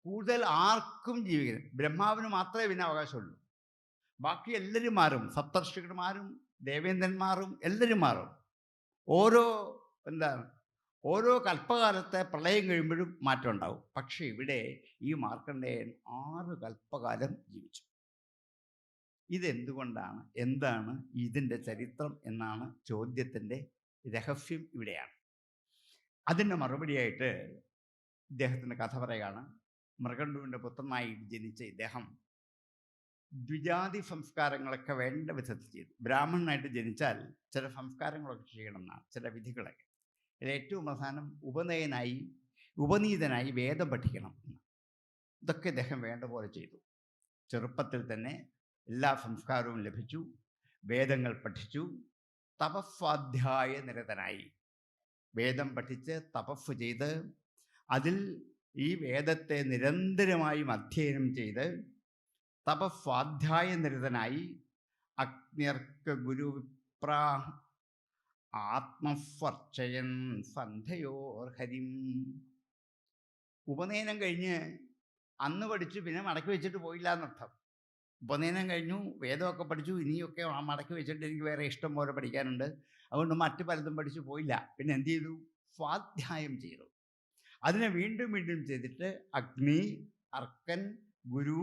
കൂടുതൽ ആർക്കും ജീവിക്കുന്നത് ബ്രഹ്മാവിന് മാത്രമേ പിന്നെ അവകാശമുള്ളൂ. ബാക്കി എല്ലാവരും മാറും. സപ്തർഷികന്മാരും ദേവേന്ദ്രന്മാരും എല്ലാവരും മാറും. ഓരോ കൽപ്പകാലത്തെ പ്രളയം കഴിയുമ്പോഴും മാറ്റം ഉണ്ടാവും. പക്ഷെ ഇവിടെ ഈ മാർക്കണ്ഡേയൻ 6 കൽപ്പകാലം ജീവിച്ചു. ഇതെന്തുകൊണ്ടാണ്? എന്താണ് ഇതിൻ്റെ ചരിത്രം എന്നാണ് ചോദ്യത്തിൻ്റെ രഹസ്യം. ഇവിടെയാണ്. അതിൻ്റെ മറുപടിയായിട്ട് ഇദ്ദേഹത്തിൻ്റെ കഥ പറയുകയാണ്. മൃഗണ്ടുവിൻ്റെ പുത്രനായി ജനിച്ച ഇദ്ദേഹം ദ്വിജാതി സംസ്കാരങ്ങളൊക്കെ വേണ്ട വിധത്തിൽ ചെയ്തു. ബ്രാഹ്മണനായിട്ട് ജനിച്ചാൽ ചില സംസ്കാരങ്ങളൊക്കെ ചെയ്യണം എന്നാണ്, ചില വിധികളൊക്കെ. അതിൽ ഏറ്റവും പ്രധാനം ഉപനീതനായി വേദം പഠിക്കണം എന്ന്. ഇതൊക്കെ ഇദ്ദേഹം വേണ്ട പോലെ ചെയ്തു. ചെറുപ്പത്തിൽ തന്നെ എല്ലാ സംസ്കാരവും ലഭിച്ചു, വേദങ്ങൾ പഠിച്ചു, തപസ്വാധ്യായ നിരതനായി. വേദം പഠിച്ച് തപസ് ചെയ്ത് അതിൽ ഈ വേദത്തെ നിരന്തരമായി അധ്യയനം ചെയ്ത് തപസ്വാധ്യായ നിരതനായി അഗ്നിയർക്ക് ഗുരുവിപ്ര ആത്മസ്വർച്ചയൻ സന്ധ്യയോർഹരിം. ഉപനയനം കഴിഞ്ഞ് അന്ന് പഠിച്ചു, പിന്നെ മടക്കി വെച്ചിട്ട് പോയില്ല എന്നർത്ഥം. ഉപനയനം കഴിഞ്ഞു, വേദമൊക്കെ പഠിച്ചു, ഇനിയൊക്കെ മടക്കി വെച്ചിട്ട് എനിക്ക് വേറെ ഇഷ്ടം പോലെ പഠിക്കാനുണ്ട്, അതുകൊണ്ട് മറ്റു പലതും പഠിച്ചു പോയില്ല. പിന്നെ എന്ത് ചെയ്തു? സ്വാധ്യായം ചെയ്തു. അതിനെ വീണ്ടും വീണ്ടും ചെയ്തിട്ട് അഗ്നി, അർക്കൻ, ഗുരു,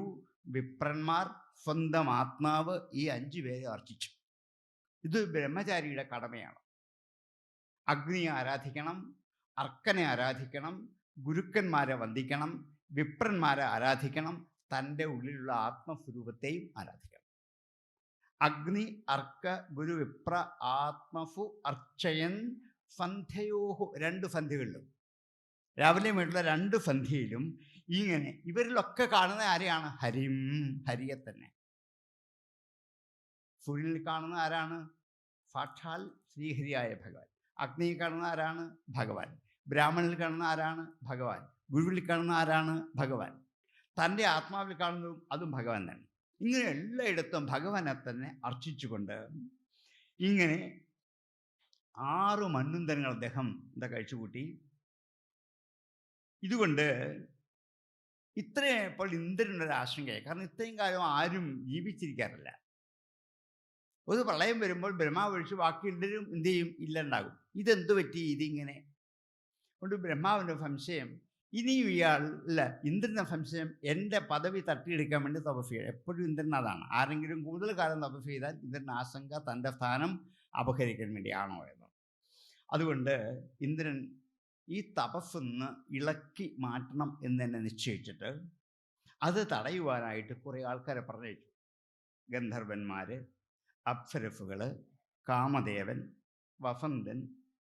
വിപ്രന്മാർ, സ്വന്തം ആത്മാവ്, ഈ 5 പേരെ അർച്ചിച്ചു. ഇത് ബ്രഹ്മചാരിയുടെ കടമയാണ്. അഗ്നിയെ ആരാധിക്കണം, അർക്കനെ ആരാധിക്കണം, ഗുരുക്കന്മാരെ വന്ദിക്കണം, വിപ്രന്മാരെ ആരാധിക്കണം, തൻ്റെ ഉള്ളിലുള്ള ആത്മസ്വരൂപത്തെയും ആരാധിക്കണം. അഗ്നി, അർക്ക, ഗുരു, വിപ്ര ആത്മഫു അർച്ചയൻ സന്ധ്യയോഹു. 2 സന്ധ്യകളിലും, രാവിലെ വീട്ടിലെ 2 സന്ധ്യയിലും ഇങ്ങനെ ഇവരിലൊക്കെ കാണുന്ന ആരെയാണ്? ഹരിയെ തന്നെ. സൂര്യനിൽ കാണുന്ന ആരാണ്? സാക്ഷാൽ ശ്രീഹരിയായ ഭഗവാൻ. അഗ്നിയിൽ കാണുന്ന ആരാണ്? ഭഗവാൻ. ബ്രാഹ്മണിൽ കാണുന്ന ആരാണ്? ഭഗവാൻ. ഗുരുവിൽ കാണുന്ന ആരാണ്? ഭഗവാൻ. തൻ്റെ ആത്മാവിൽ കാണുന്നതും അതും ഭഗവാൻ തന്നെ. ഇങ്ങനെ എല്ലായിടത്തും ഭഗവാനെ തന്നെ അർച്ചിച്ചുകൊണ്ട് ഇങ്ങനെ 6 മന്വന്തരങ്ങൾ അദ്ദേഹം കഴിച്ചുകൂട്ടി. ഇതുകൊണ്ട് ഇപ്പോൾ ഇന്ദ്രനൊരു ആശങ്കയായി. കാരണം ഇത്രയും കാലം ആരും ജീവിച്ചിരിക്കാറില്ല. ഒരു പ്രളയം വരുമ്പോൾ ബ്രഹ്മാവ് ഒഴിച്ച് ബാക്കി എല്ലാവരും എന്ത് ചെയ്യും? ഇല്ലണ്ടാകും. ഇതെന്തു പറ്റി? ഇതിങ്ങനെ കൊണ്ട് ബ്രഹ്മാവിൻ്റെ സംശയം, ഇനിയും ഇന്ദ്രൻ്റെ സംശയം, എൻ്റെ പദവി തട്ടിയെടുക്കാൻ വേണ്ടി തപസ് ചെയ്യുക. എപ്പോഴും ഇന്ദ്രൻ അതാണ്. ആരെങ്കിലും കൂടുതൽ കാലം തപസ് ചെയ്താൽ ഇന്ദ്രൻ ആശങ്ക തൻ്റെ സ്ഥാനം അപഹരിക്കാൻ വേണ്ടിയാണോ എന്ന്. അതുകൊണ്ട് ഇന്ദ്രൻ ഈ തപസ്സൊന്ന് ഇളക്കി മാറ്റണം എന്ന് തന്നെ നിശ്ചയിച്ചിട്ട് അത് തടയുവാനായിട്ട് കുറേ ആൾക്കാരെ പറഞ്ഞയച്ചു. ഗന്ധർവന്മാർ, അപ്സരഫുകൾ, കാമദേവൻ, വസന്തൻ,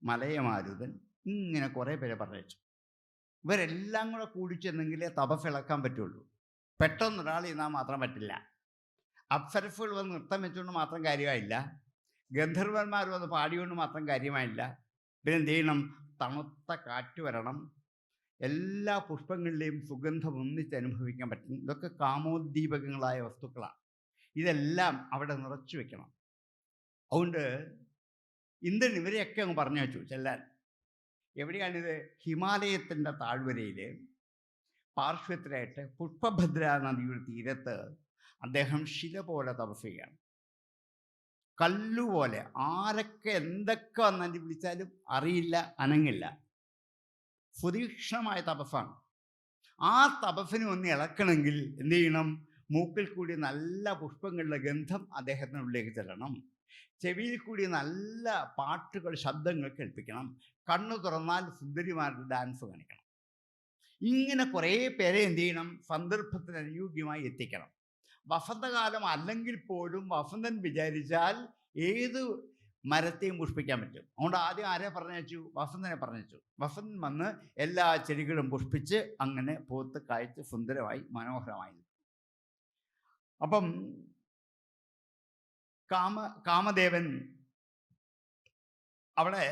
മലയമാരുതൻ, ഇങ്ങനെ കുറേ പേരെ പറഞ്ഞു. ഇവരെല്ലാം കൂടെ കൂടിച്ചെന്നെങ്കിലേ തപസ്സിളക്കാൻ പറ്റുള്ളൂ. പെട്ടെന്നൊരാൾ ഇരുന്നാൽ മാത്രം പറ്റില്ല. അപ്സരഫുകൾ വന്ന് നൃത്തം വെച്ചുകൊണ്ട് മാത്രം കാര്യമായില്ല, ഗന്ധർവന്മാർ വന്ന് പാടിക്കൊണ്ട് മാത്രം കാര്യമായില്ല. പിന്നെ എന്ത് ചെയ്യണം? തണുത്ത കാറ്റ് വരണം, എല്ലാ പുഷ്പങ്ങളിലെയും സുഗന്ധം ഒന്നിച്ച് അനുഭവിക്കാൻ പറ്റും. ഇതൊക്കെ കാമോദ്ദീപകങ്ങളായ വസ്തുക്കളാണ്. ഇതെല്ലാം അവിടെ നിറച്ചു വെക്കണം. അതുകൊണ്ട് ഇന്ദ്രൻ ഇവരെയൊക്കെ അങ്ങ് പറഞ്ഞു വെച്ചു ചെല്ലാൻ. എവിടെയാണിത്? ഹിമാലയത്തിൻ്റെ താഴ്വരയിൽ പാർശ്വത്തിലായിട്ട് പുഷ്പഭദ്ര നദിയുടെ തീരത്ത് അദ്ദേഹം ശില പോലെ തപസ് ചെയ്യുകയാണ്. കല്ലുപോലെ. ആരൊക്കെ എന്തൊക്കെ വന്നു വിളിച്ചാലും അറിയില്ല, അനങ്ങില്ല. സുതീക്ഷണമായ തപസ്സാണ്. ആ തപസ്സിനെ ഒന്ന് ഇളക്കണമെങ്കിൽ എന്ത് ചെയ്യണം? മൂക്കിൽ കൂടി നല്ല പുഷ്പങ്ങളുടെ ഗന്ധം അദ്ദേഹത്തിനുള്ളിലേക്ക് ചെല്ലണം. ചെവിയിൽ കൂടി നല്ല പാട്ടുകൾ, ശബ്ദങ്ങൾ കേൾപ്പിക്കണം. കണ്ണു തുറന്നാൽ സുന്ദരിമാരുടെ ഡാൻസ് കാണിക്കണം. ഇങ്ങനെ കുറേ പേരെ എന്ത് ചെയ്യണം? സന്ദർഭത്തിന് അനുയോഗ്യമായി എത്തിക്കണം. വസന്തകാലം അല്ലെങ്കിൽ പോലും വസന്തൻ വിചാരിച്ചാൽ ഏത് മരത്തെയും പുഷ്പിക്കാൻ പറ്റും. അതുകൊണ്ട് ആദ്യം ആരെ പറഞ്ഞു? വസന്തനെ പറഞ്ഞു. വസന്തൻ വന്ന് എല്ലാ ചെടികളും പുഷ്പിച്ച് അങ്ങനെ പൂത്ത് കായ്ച്ച് സുന്ദരമായി മനോഹരമായി. അപ്പം കാമദേവൻ അവിടെ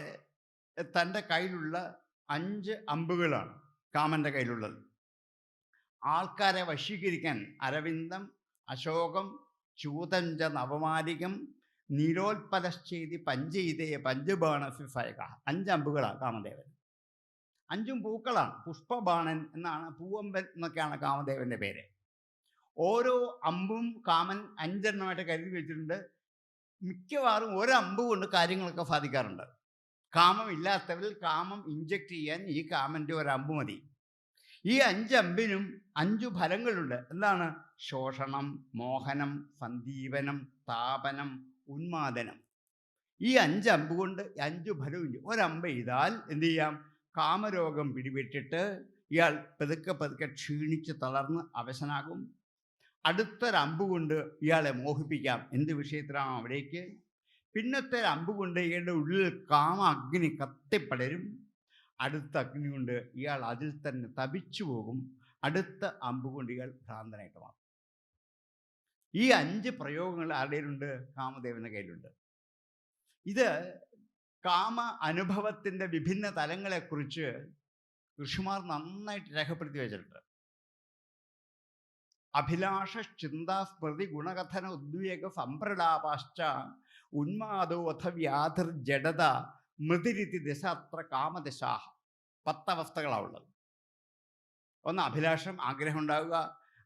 തൻ്റെ കയ്യിലുള്ള 5 അമ്പുകളാണ് കാമൻ്റെ കയ്യിലുള്ളത്. ആൾക്കാരെ വശീകരിക്കാൻ അരവിന്ദം, അശോകം, ചൂതഞ്ച നവമാലികം, നീലോൽപലശ്ചേതി പഞ്ചയിതേ പഞ്ചബാണഫിഫയക. 5 അമ്പുകളാണ് കാമദേവൻ. 5ഉം പൂക്കളാണ്. പുഷ്പബാണൻ എന്നാണ്, പൂവമ്പൻ എന്നൊക്കെയാണ് കാമദേവൻ്റെ പേര്. ഓരോ അമ്പും കാമൻ 5 എണ്ണമായിട്ട് കരുതി വെച്ചിട്ടുണ്ട്. മിക്കവാറും ഒരമ്പ് കൊണ്ട് കാര്യങ്ങളൊക്കെ സാധിക്കാറുണ്ട്. കാമം ഇല്ലാത്തവരിൽ കാമം ഇഞ്ചക്ട് ചെയ്യാൻ ഈ കാമൻ്റെ ഒരമ്പ് മതി. ഈ 5 അമ്പിനും 5 ഫലങ്ങളുണ്ട്. എന്താണ്? ശോഷണം, മോഹനം, സന്ദീപനം, താപനം, ഉന്മാദനം. ഈ 5 അമ്പ് കൊണ്ട് 5 ഫലവും. ഒരമ്പ് എഴുതാൽ എന്ത് ചെയ്യാം? കാമരോഗം പിടിപെട്ടിട്ട് ഇയാൾ പതുക്കെ ക്ഷീണിച്ച് തളർന്ന് അവശനാകും. അടുത്തൊരമ്പ് കൊണ്ട് ഇയാളെ മോഹിപ്പിക്കാം. എന്ത് വിഷയത്തിലാണോ അവിടേക്ക്. പിന്നത്തെ അമ്പ് കൊണ്ട് ഇയാളുടെ ഉള്ളിൽ കാമ അഗ്നി കത്തിപ്പടരും. അടുത്ത അഗ്നി കൊണ്ട് ഇയാൾ അതിൽ തന്നെ തപിച്ചു പോകും. അടുത്ത അമ്പ് കൊണ്ട് ഇയാൾ ഭ്രാന്തനായിട്ട് മാറും. ഈ 5 പ്രയോഗങ്ങൾ ആരുടെയിലുണ്ട്? കാമദേവൻ്റെ കയ്യിലുണ്ട്. ഇത് കാമ അനുഭവത്തിൻ്റെ വിഭിന്ന തലങ്ങളെക്കുറിച്ച് ഋഷിമാർ നന്നായിട്ട് രേഖപ്പെടുത്തി വെച്ചിട്ടുണ്ട്. അഭിലാഷ ചിന്താ സ്മൃതി ഗുണകഥന ഉദ്വേഗ സംപ്രലാപാശ്ച ഉന്മാദോ അഥ വ്യാധിർ ജഡത മൃതിരിതി ദശ അത്ര കാമദശാഹ. 10 അവസ്ഥകളാണ് ഉള്ളത്. ഒന്ന് അഭിലാഷം, ആഗ്രഹം ഉണ്ടാവുക.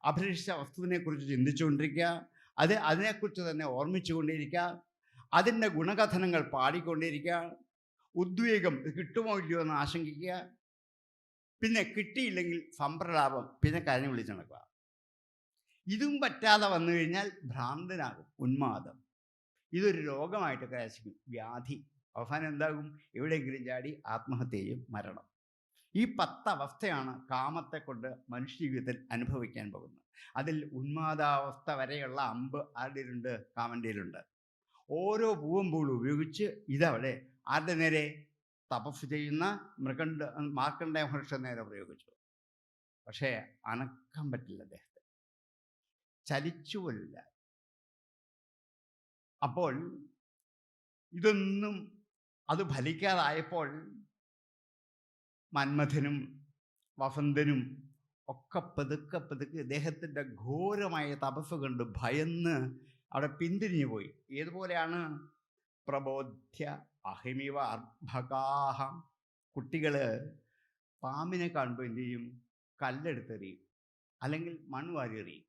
അഭിലഷിച്ച വസ്തുവിനെക്കുറിച്ച് ചിന്തിച്ചുകൊണ്ടിരിക്കുക. അതിനെക്കുറിച്ച് തന്നെ ഓർമ്മിച്ചുകൊണ്ടിരിക്കുക. അതിൻ്റെ ഗുണകഥനങ്ങൾ പാടിക്കൊണ്ടിരിക്കുക. ഉദ്വേഗം, കിട്ടുമോ ഇല്ലയോ എന്ന് ആശങ്കിക്കുക. പിന്നെ കിട്ടിയില്ലെങ്കിൽ സംപ്രലാപം, പിന്നെ കരഞ്ഞു വിളിച്ചു നടക്കുക. ഇതും പറ്റാതെ വന്നു കഴിഞ്ഞാൽ ഭ്രാന്തനാകും, ഉന്മാദം. ഇതൊരു രോഗമായിട്ട് കലാശിക്കും, വ്യാധി. അവസാനം എന്താകും? എവിടെയെങ്കിലും ചാടി ആത്മഹത്യ ചെയ്യും, മരണം. ഈ 10 അവസ്ഥയാണ് കാമത്തെ കൊണ്ട് മനുഷ്യജീവിതത്തിൽ അനുഭവിക്കാൻ പോകുന്നത്. അതിൽ ഉന്മാദാവസ്ഥ വരെയുള്ള അമ്പ് ആരുടെയിലുണ്ട്? കാമൻ്റെയിലുണ്ട്. ഓരോ പൂവമ്പൂളും ഉപയോഗിച്ച് ഇതവിടെ ആരുടെ നേരെ? തപസ് ചെയ്യുന്ന മാർക്കണ്ഡേയ മഹർഷിയുടെ നേരെ പ്രയോഗിച്ചു. പക്ഷേ അനക്കാൻ പറ്റില്ല, അദ്ദേഹത്തെ ചലിച്ചുപോലില്ല. അപ്പോൾ ഇതൊന്നും അത് ഫലിക്കാതായപ്പോൾ മന്മഥനും വസന്തനും ഒക്കെ പതുക്കെ ഇദ്ദേഹത്തിൻ്റെ ഘോരമായ തപസ് കണ്ട് ഭയന്ന് അവിടെ പിന്തിരിഞ്ഞു പോയി. ഏതുപോലെയാണ്? പ്രബോധ്യ അഹിമിവ അർഭകാഹ. കുട്ടികൾ പാമ്പിനെ കാണുമ്പോൾ എന്ത് ചെയ്യും? കല്ലെടുത്തെറിയും, അല്ലെങ്കിൽ മൺവാരി എറിയും.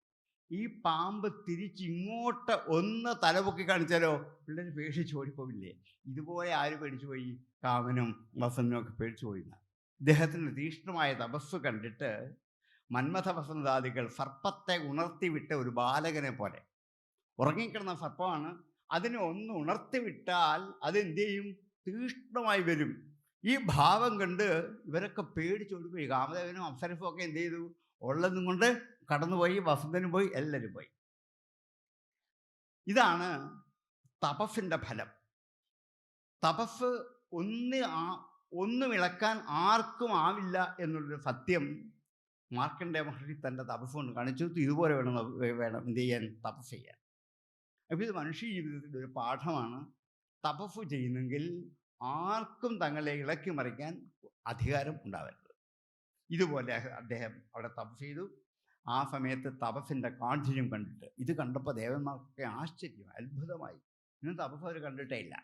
ഈ പാമ്പ് തിരിച്ചിങ്ങോട്ട് ഒന്ന് തലപൊക്കി കാണിച്ചാലോ പിള്ളേർ പേടിച്ച് ഓടിപ്പോവില്ലേ? ഇതുപോലെ ആര് പേടിച്ചു പോയി? കാമനും വസന്തനും ഒക്കെ പേടിച്ചു പോയിന്ന. ഇദ്ദേഹത്തിൻ്റെ തീക്ഷ്ണമായ തപസ് കണ്ടിട്ട് മന്മഥ വസന്താദികൾ സർപ്പത്തെ ഉണർത്തിവിട്ട ഒരു ബാലകനെ പോലെ. ഉറങ്ങിക്കിടന്ന സർപ്പമാണ്, അതിനെ ഒന്ന് ഉണർത്തിവിട്ടാൽ അതെന്ത് ചെയ്യും? തീക്ഷ്ണമായി വരും. ഈ ഭാവം കണ്ട് ഇവരൊക്കെ പേടിച്ചോടിപ്പോയി. കാമദേവനും അപ്സരസും ഒക്കെ എന്ത് ചെയ്തു? ഉള്ളതും കൊണ്ട് കടന്നുപോയി. വസന്തനും പോയി, എല്ലാവരും പോയി. ഇതാണ് തപസ്സിൻ്റെ ഫലം. തപസ് ഒന്നും ഇളക്കാൻ ആർക്കും ആവില്ല എന്നുള്ളൊരു സത്യം മാർക്കണ്ഡേയ മഹർഷി തൻ്റെ തപസ് കൊണ്ട് കാണിച്ചു. ഇതുപോലെ വേണം എന്ത് ചെയ്യാൻ, തപസ് ചെയ്യാൻ. അപ്പോൾ ഇത് മനുഷ്യ ജീവിതത്തിൻ്റെ ഒരു പാഠമാണ്. തപസ് ചെയ്യുന്നെങ്കിൽ ആർക്കും തങ്ങളെ ഇളക്കി മറിക്കാൻ അധികാരം ഉണ്ടാവരുത്. ഇതുപോലെ അദ്ദേഹം അവിടെ തപസ് ചെയ്തു. ആ സമയത്ത് തപസ്സിൻ്റെ കാഠിന്യം കണ്ടിട്ട്, ഇത് കണ്ടപ്പോൾ ദേവന്മാർക്കൊക്കെ ആശ്ചര്യം, അത്ഭുതമായി. ഇന്നും തപസ് അവർ കണ്ടിട്ടേ ഇല്ല.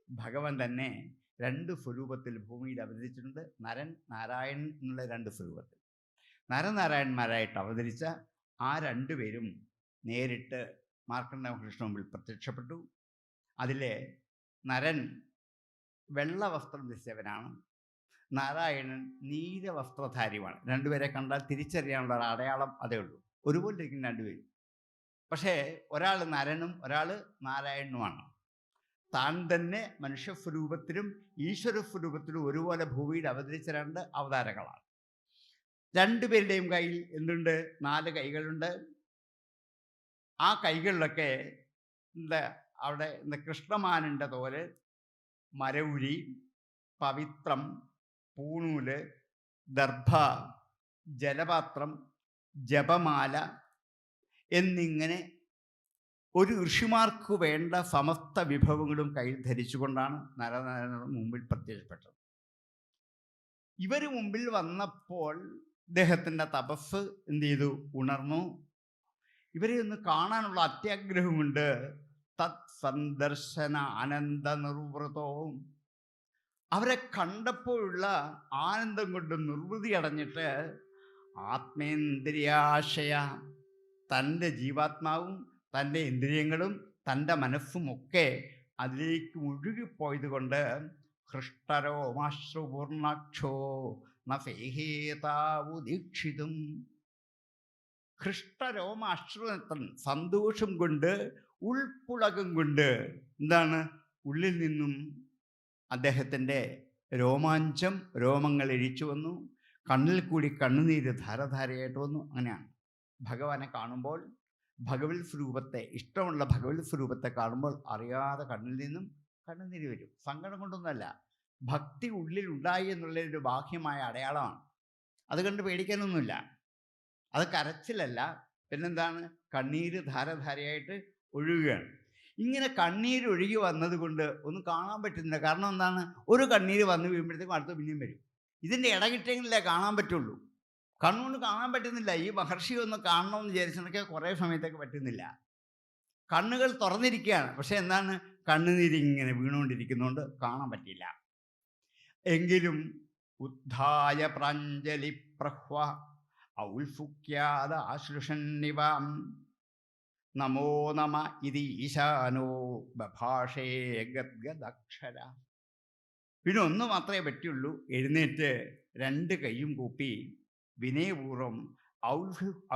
ഭഗവാൻ തന്നെ 2 സ്വരൂപത്തിൽ ഭൂമിയിൽ അവതരിച്ചിട്ടുണ്ട്. നരൻ, നാരായണൻ എന്നുള്ള 2 സ്വരൂപത്തിൽ. നരനാരായണന്മാരായിട്ട് അവതരിച്ച ആ 2 പേരും നേരിട്ട് മാർക്കണ്ഡേയ മഹർഷിയുടെ മുമ്പിൽ പ്രത്യക്ഷപ്പെട്ടു. അതിലെ നരൻ വെള്ള വസ്ത്രം ധരിച്ചവനാണ്, നാരായണൻ നീലവസ്ത്രധാരിയുമാണ്. 2 പേരെ കണ്ടാൽ തിരിച്ചറിയാനുള്ള ഒരു അടയാളം അതേ ഉള്ളൂ. ഒരുപോലെ ഇരിക്കുന്ന 2 പേരും. പക്ഷേ ഒരാൾ നരനും ഒരാൾ നാരായണനുമാണ്. താൻ തന്നെ മനുഷ്യസ്വരൂപത്തിലും ഈശ്വര സ്വരൂപത്തിലും ഒരുപോലെ ഭൂമിയിൽ അവതരിച്ച 2 അവതാരങ്ങളാണ്. 2 പേരുടെയും കയ്യിൽ എന്തുണ്ട്? 4 കൈകളുണ്ട്. ആ കൈകളിലൊക്കെ അവിടെ കൃഷ്ണമാനിൻ്റെ തോല്, മരവുരി, പവിത്രം, പൂണൂല്, ദർഭ, ജലപാത്രം, ജപമാല എന്നിങ്ങനെ ഒരു ഋഷിമാർക്ക് വേണ്ട സമസ്ത വിഭവങ്ങളും കയ്യിൽ ധരിച്ചുകൊണ്ടാണ് നരനാരായണൻ മുമ്പിൽ പ്രത്യക്ഷപ്പെട്ടത്. ഇവർ മുമ്പിൽ വന്നപ്പോൾ ഇദ്ദേഹത്തിൻ്റെ തപസ് എന്ത് ചെയ്തു? ഉണർന്നു. ഇവരെ ഒന്ന് കാണാനുള്ള അത്യാഗ്രഹം കൊണ്ട് തത് സന്ദർശന ആനന്ദ നിർവൃതവും, അവരെ കണ്ടപ്പോഴുള്ള ആനന്ദം കൊണ്ട് നിർവൃതി അടഞ്ഞിട്ട് ആത്മേന്ദ്രിയാശയ, തൻ്റെ ജീവാത്മാവും തൻ്റെ ഇന്ദ്രിയങ്ങളും തൻ്റെ മനസ്സുമൊക്കെ അതിലേക്ക് മുഴുകിപ്പോയത് കൊണ്ട് ഹൃഷ്ടരോമാശ്രുപൂർണാക്ഷോ നേഹേതാവു ദീക്ഷിതും, ഹൃഷ്ടരോമാശ്രുനത്തൻ സന്തോഷം കൊണ്ട്, ഉൾപ്പുളകം കൊണ്ട് എന്താണ്, ഉള്ളിൽ നിന്നും അദ്ദേഹത്തിൻ്റെ രോമാഞ്ചം, രോമങ്ങൾ എഴിച്ചു വന്നു. കണ്ണിൽ കൂടി കണ്ണുനീര് ധാരധാരയായിട്ട് വന്നു. അങ്ങനെയാണ് ഭഗവാനെ കാണുമ്പോൾ, ഭഗവത് സ്വരൂപത്തെ, ഇഷ്ടമുള്ള ഭഗവത് സ്വരൂപത്തെ കാണുമ്പോൾ അറിയാതെ കണ്ണിൽ നിന്നും കണ്ണുനീര് വരും. സങ്കടം കൊണ്ടൊന്നുമല്ല, ഭക്തി ഉള്ളിൽ ഉണ്ടായി എന്നുള്ളൊരു ബാഹ്യമായ അടയാളമാണ്. അത് കണ്ട് പേടിക്കാനൊന്നുമില്ല. അത് കരച്ചിലല്ല, പിന്നെന്താണ്, കണ്ണീര് ധാരധാരയായിട്ട് ഒഴുകുകയാണ്. ഇങ്ങനെ കണ്ണീര് ഒഴുകി വന്നത് കൊണ്ട് ഒന്നും കാണാൻ പറ്റുന്നില്ല. കാരണം എന്താണ്, ഒരു കണ്ണീര് വന്ന് വീഴുമ്പോഴത്തേക്കും അടുത്ത് പിന്നെയും വരും. ഇതിൻ്റെ ഇടകിട്ടെങ്കിലേ കാണാൻ പറ്റുള്ളൂ. കണ്ണുകൊണ്ട് കാണാൻ പറ്റുന്നില്ല. ഈ മഹർഷി ഒന്ന് കാണണമെന്ന് വിചാരിച്ചെന്നൊക്കെ കുറേ സമയത്തേക്ക് പറ്റുന്നില്ല. കണ്ണുകൾ തുറന്നിരിക്കുകയാണ്, പക്ഷെ എന്താണ്, കണ്ണുനീരിങ്ങനെ വീണുകൊണ്ടിരിക്കുന്നതുകൊണ്ട് കാണാൻ പറ്റില്ല. എങ്കിലും ഉദ്ധായ പ്രാഞ്ജലി പ്രഹ്വ ഔത്സുക്യാദ ആശ്ലുഷന്നിവാം നമോ നമ ഇതി ഈശാനോ ബഭാഷേ ഗദ്ഗദക്ഷര. പിന്നെ ഒന്ന് മാത്രമേ പറ്റുള്ളൂ, എഴുന്നേറ്റ് 2 കൈയും കൂപ്പി വിനയപൂർവം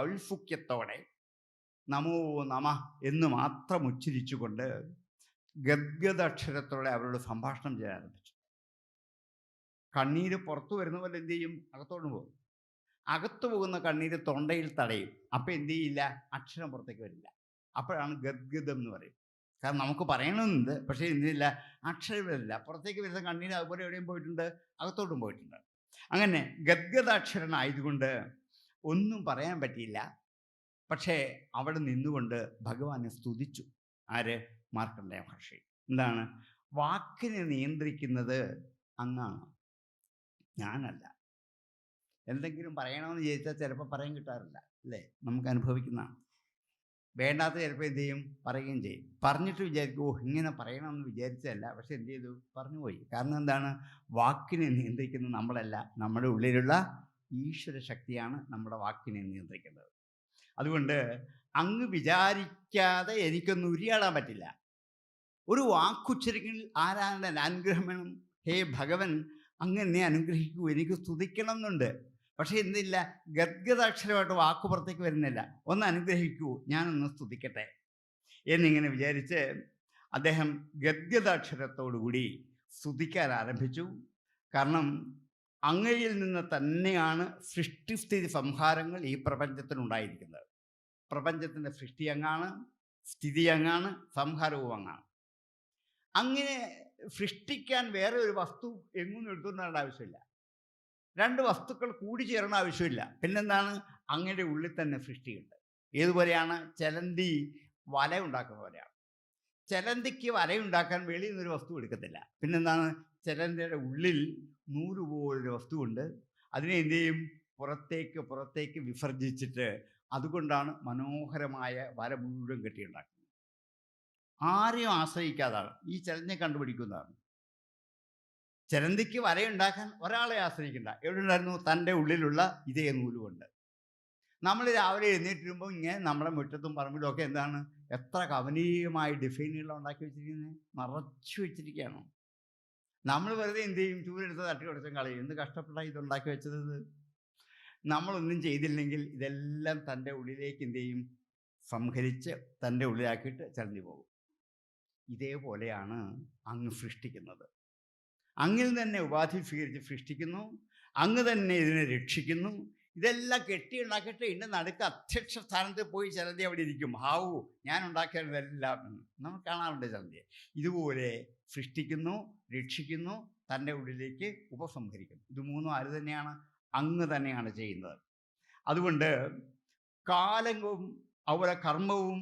ഔത്സുക്യത്തോടെ നമോ നമ എന്ന് മാത്രം ഉച്ചരിച്ചുകൊണ്ട് ഗദ്ഗദക്ഷരത്തോടെ അവരോട് സംഭാഷണം ചെയ്യാൻ ആരംഭിച്ചു. കണ്ണീര് പുറത്തു വരുന്ന പോലെ എന്ത് ചെയ്യും, അകത്തോട്ട് പോകും. അകത്തു പോകുന്ന കണ്ണീര് തൊണ്ടയിൽ തടയും. അപ്പം എന്ത് ചെയ്യില്ല, അക്ഷരം പുറത്തേക്ക് വരില്ല. അപ്പോഴാണ് ഗദ്ഗദം എന്ന് പറയും. കാരണം നമുക്ക് പറയണമെന്നുണ്ട്, പക്ഷേ എന്തില്ല, അക്ഷരം വരില്ല. പുറത്തേക്ക് വരുന്ന കണ്ണീര് അതുപോലെ എവിടെയും പോയിട്ടുണ്ട്, അകത്തോട്ടും പോയിട്ടുണ്ട്. അങ്ങനെ ഗദ്ഗദാക്ഷരനായതുകൊണ്ട് ഒന്നും പറയാൻ പറ്റിയില്ല. പക്ഷേ അവിടെ നിന്നുകൊണ്ട് ഭഗവാനെ സ്തുതിച്ചു. ആര്? മാർക്കണ്ഡേയ മഹർഷി. എന്താണ്, വാക്കിനെ നിയന്ത്രിക്കുന്നത് അങ്ങാണ്, ഞാനല്ല. എന്തെങ്കിലും പറയണമെന്ന് വിചാരിച്ചാൽ ചിലപ്പോൾ പറയാൻ കിട്ടാറില്ല, അല്ലേ? നമുക്ക് അനുഭവിക്കുന്നതാണ്. വേണ്ടാത്ത ചിലപ്പോൾ എന്ത് ചെയ്യും, പറയുകയും ചെയ്യും. പറഞ്ഞിട്ട് വിചാരിക്കും, ഓ ഇങ്ങനെ പറയണമെന്ന് വിചാരിച്ചതല്ല, പക്ഷെ എന്ത് ചെയ്തു, പറഞ്ഞുപോയി. കാരണം എന്താണ്, വാക്കിനെ നിയന്ത്രിക്കുന്നത് നമ്മളല്ല, നമ്മുടെ ഉള്ളിലുള്ള ഈശ്വര ശക്തിയാണ് നമ്മുടെ വാക്കിനെ നിയന്ത്രിക്കുന്നത്. അതുകൊണ്ട് അങ്ങ് വിചാരിക്കാതെ എനിക്കൊന്നും ഉരിയാടാൻ പറ്റില്ല. ഒരു വാക്കുച്ചരിക്കൽ ആരാണ് അനുഗ്രഹം വേണം. ഹേ ഭഗവൻ, അങ്ങ് എന്നെ അനുഗ്രഹിക്കൂ, എനിക്ക് സ്തുതിക്കണം എന്നുണ്ട്. പക്ഷേ എന്തില്ല, ഗദ്ഗദാക്ഷരമായിട്ട് വാക്ക് പുറത്തേക്ക് വരുന്നില്ല. ഒന്ന് അനുഗ്രഹിക്കൂ, ഞാനൊന്ന് സ്തുതിക്കട്ടെ എന്നിങ്ങനെ വിചാരിച്ച് അദ്ദേഹം ഗദ്ഗദാക്ഷരത്തോടുകൂടി സ്തുതിക്കാൻ ആരംഭിച്ചു. കാരണം അങ്ങയിൽ നിന്ന് തന്നെയാണ് സൃഷ്ടിസ്ഥിതി സംഹാരങ്ങൾ ഈ പ്രപഞ്ചത്തിനുണ്ടായിരിക്കുന്നത്. പ്രപഞ്ചത്തിൻ്റെ സൃഷ്ടി അങ്ങാണ്, സ്ഥിതി അങ്ങാണ്, സംഹാരവും അങ്ങാണ്. അങ്ങനെ സൃഷ്ടിക്കാൻ വേറെ ഒരു വസ്തു എങ്ങും എടുത്തുകൊണ്ട് വരേണ്ട ആവശ്യമില്ല. രണ്ട് വസ്തുക്കൾ കൂടി ചേരേണ്ട ആവശ്യമില്ല. പിന്നെന്താണ്? അങ്ങയുടെ ഉള്ളിൽ തന്നെ സൃഷ്ടിയുണ്ട്. ഏതുപോലെയാണ്? ചിലന്തി വല ഉണ്ടാക്കുന്ന പോലെയാണ്. ചിലന്തിക്ക് വലയുണ്ടാക്കാൻ വെളിയിൽ നിന്നൊരു വസ്തു എടുക്കത്തില്ല. പിന്നെന്താണ്? ചിലന്തിയുടെ ഉള്ളിൽ നൂല് പോലൊരു വസ്തുവുണ്ട്. അതിനെ എന്ത് ചെയ്യും? പുറത്തേക്ക് വിസർജിച്ചിട്ട് അതുകൊണ്ടാണ് മനോഹരമായ വല മുഴുവൻ കെട്ടിയുണ്ടാക്കുന്നത്. ആരെയും ആശ്രയിക്കാതാണ് ഈ ചിലന്തി കണ്ടുപിടിക്കുന്നതാണ്. ചിലന്തിക്ക് വലയുണ്ടാക്കാൻ ഒരാളെ ആശ്രയിക്കണ്ട. എവിടെ ഉണ്ടായിരുന്നു? തൻ്റെ ഉള്ളിലുള്ള ഇതേ നൂലുകൊണ്ട്. നമ്മൾ രാവിലെ എഴുന്നേറ്റിരുമ്പോൾ ഇങ്ങനെ നമ്മുടെ മുറ്റത്തും പറമ്പിലും ഒക്കെ എന്താണ് എത്ര കവനീയമായി ഡിസൈനുകൾ ഉണ്ടാക്കി വെച്ചിരിക്കുന്നത്, നിറച്ചു വെച്ചിരിക്കുകയാണ്. നമ്മൾ വെറുതെ എന്ത് ചെയ്യും? ചൂരെടുത്ത് തട്ടി കൊടുത്തും കളയും. എന്ത് കഷ്ടപ്പെട്ടാണ് ഇതുണ്ടാക്കി വെച്ചത്? നമ്മളൊന്നും ചെയ്തില്ലെങ്കിൽ ഇതെല്ലാം തൻ്റെ ഉള്ളിലേക്ക് എന്ത് ചെയ്യും? സംഹരിച്ച് തൻ്റെ ഉള്ളിലാക്കിയിട്ട് ചലഞ്ഞു പോകും. ഇതേപോലെയാണ് അങ്ങ് സൃഷ്ടിക്കുന്നത്. അങ്ങിൽ തന്നെ ഉപാധി സ്വീകരിച്ച് സൃഷ്ടിക്കുന്നു, അങ്ങ് തന്നെ ഇതിനെ രക്ഷിക്കുന്നു. ഇതെല്ലാം കെട്ടിയുണ്ടാക്കിയിട്ട് ഇതിൻ്റെ നടുക്ക് അധ്യക്ഷ സ്ഥാനത്ത് പോയി ചിലന്തി അവിടെ ഇരിക്കും. ഹാവു, ഞാൻ ഉണ്ടാക്കിയതെല്ലാം നമ്മൾ കാണാറുണ്ട് ചിലന്തിയെ. ഇതുപോലെ സൃഷ്ടിക്കുന്നു, രക്ഷിക്കുന്നു, തൻ്റെ ഉള്ളിലേക്ക് ഉപസംഹരിക്കുന്നു. ഇത് മൂന്നും ആര് തന്നെയാണ്? അങ്ങ് തന്നെയാണ് ചെയ്യുന്നത്. അതുകൊണ്ട് കാലവും അതുപോലെ കർമ്മവും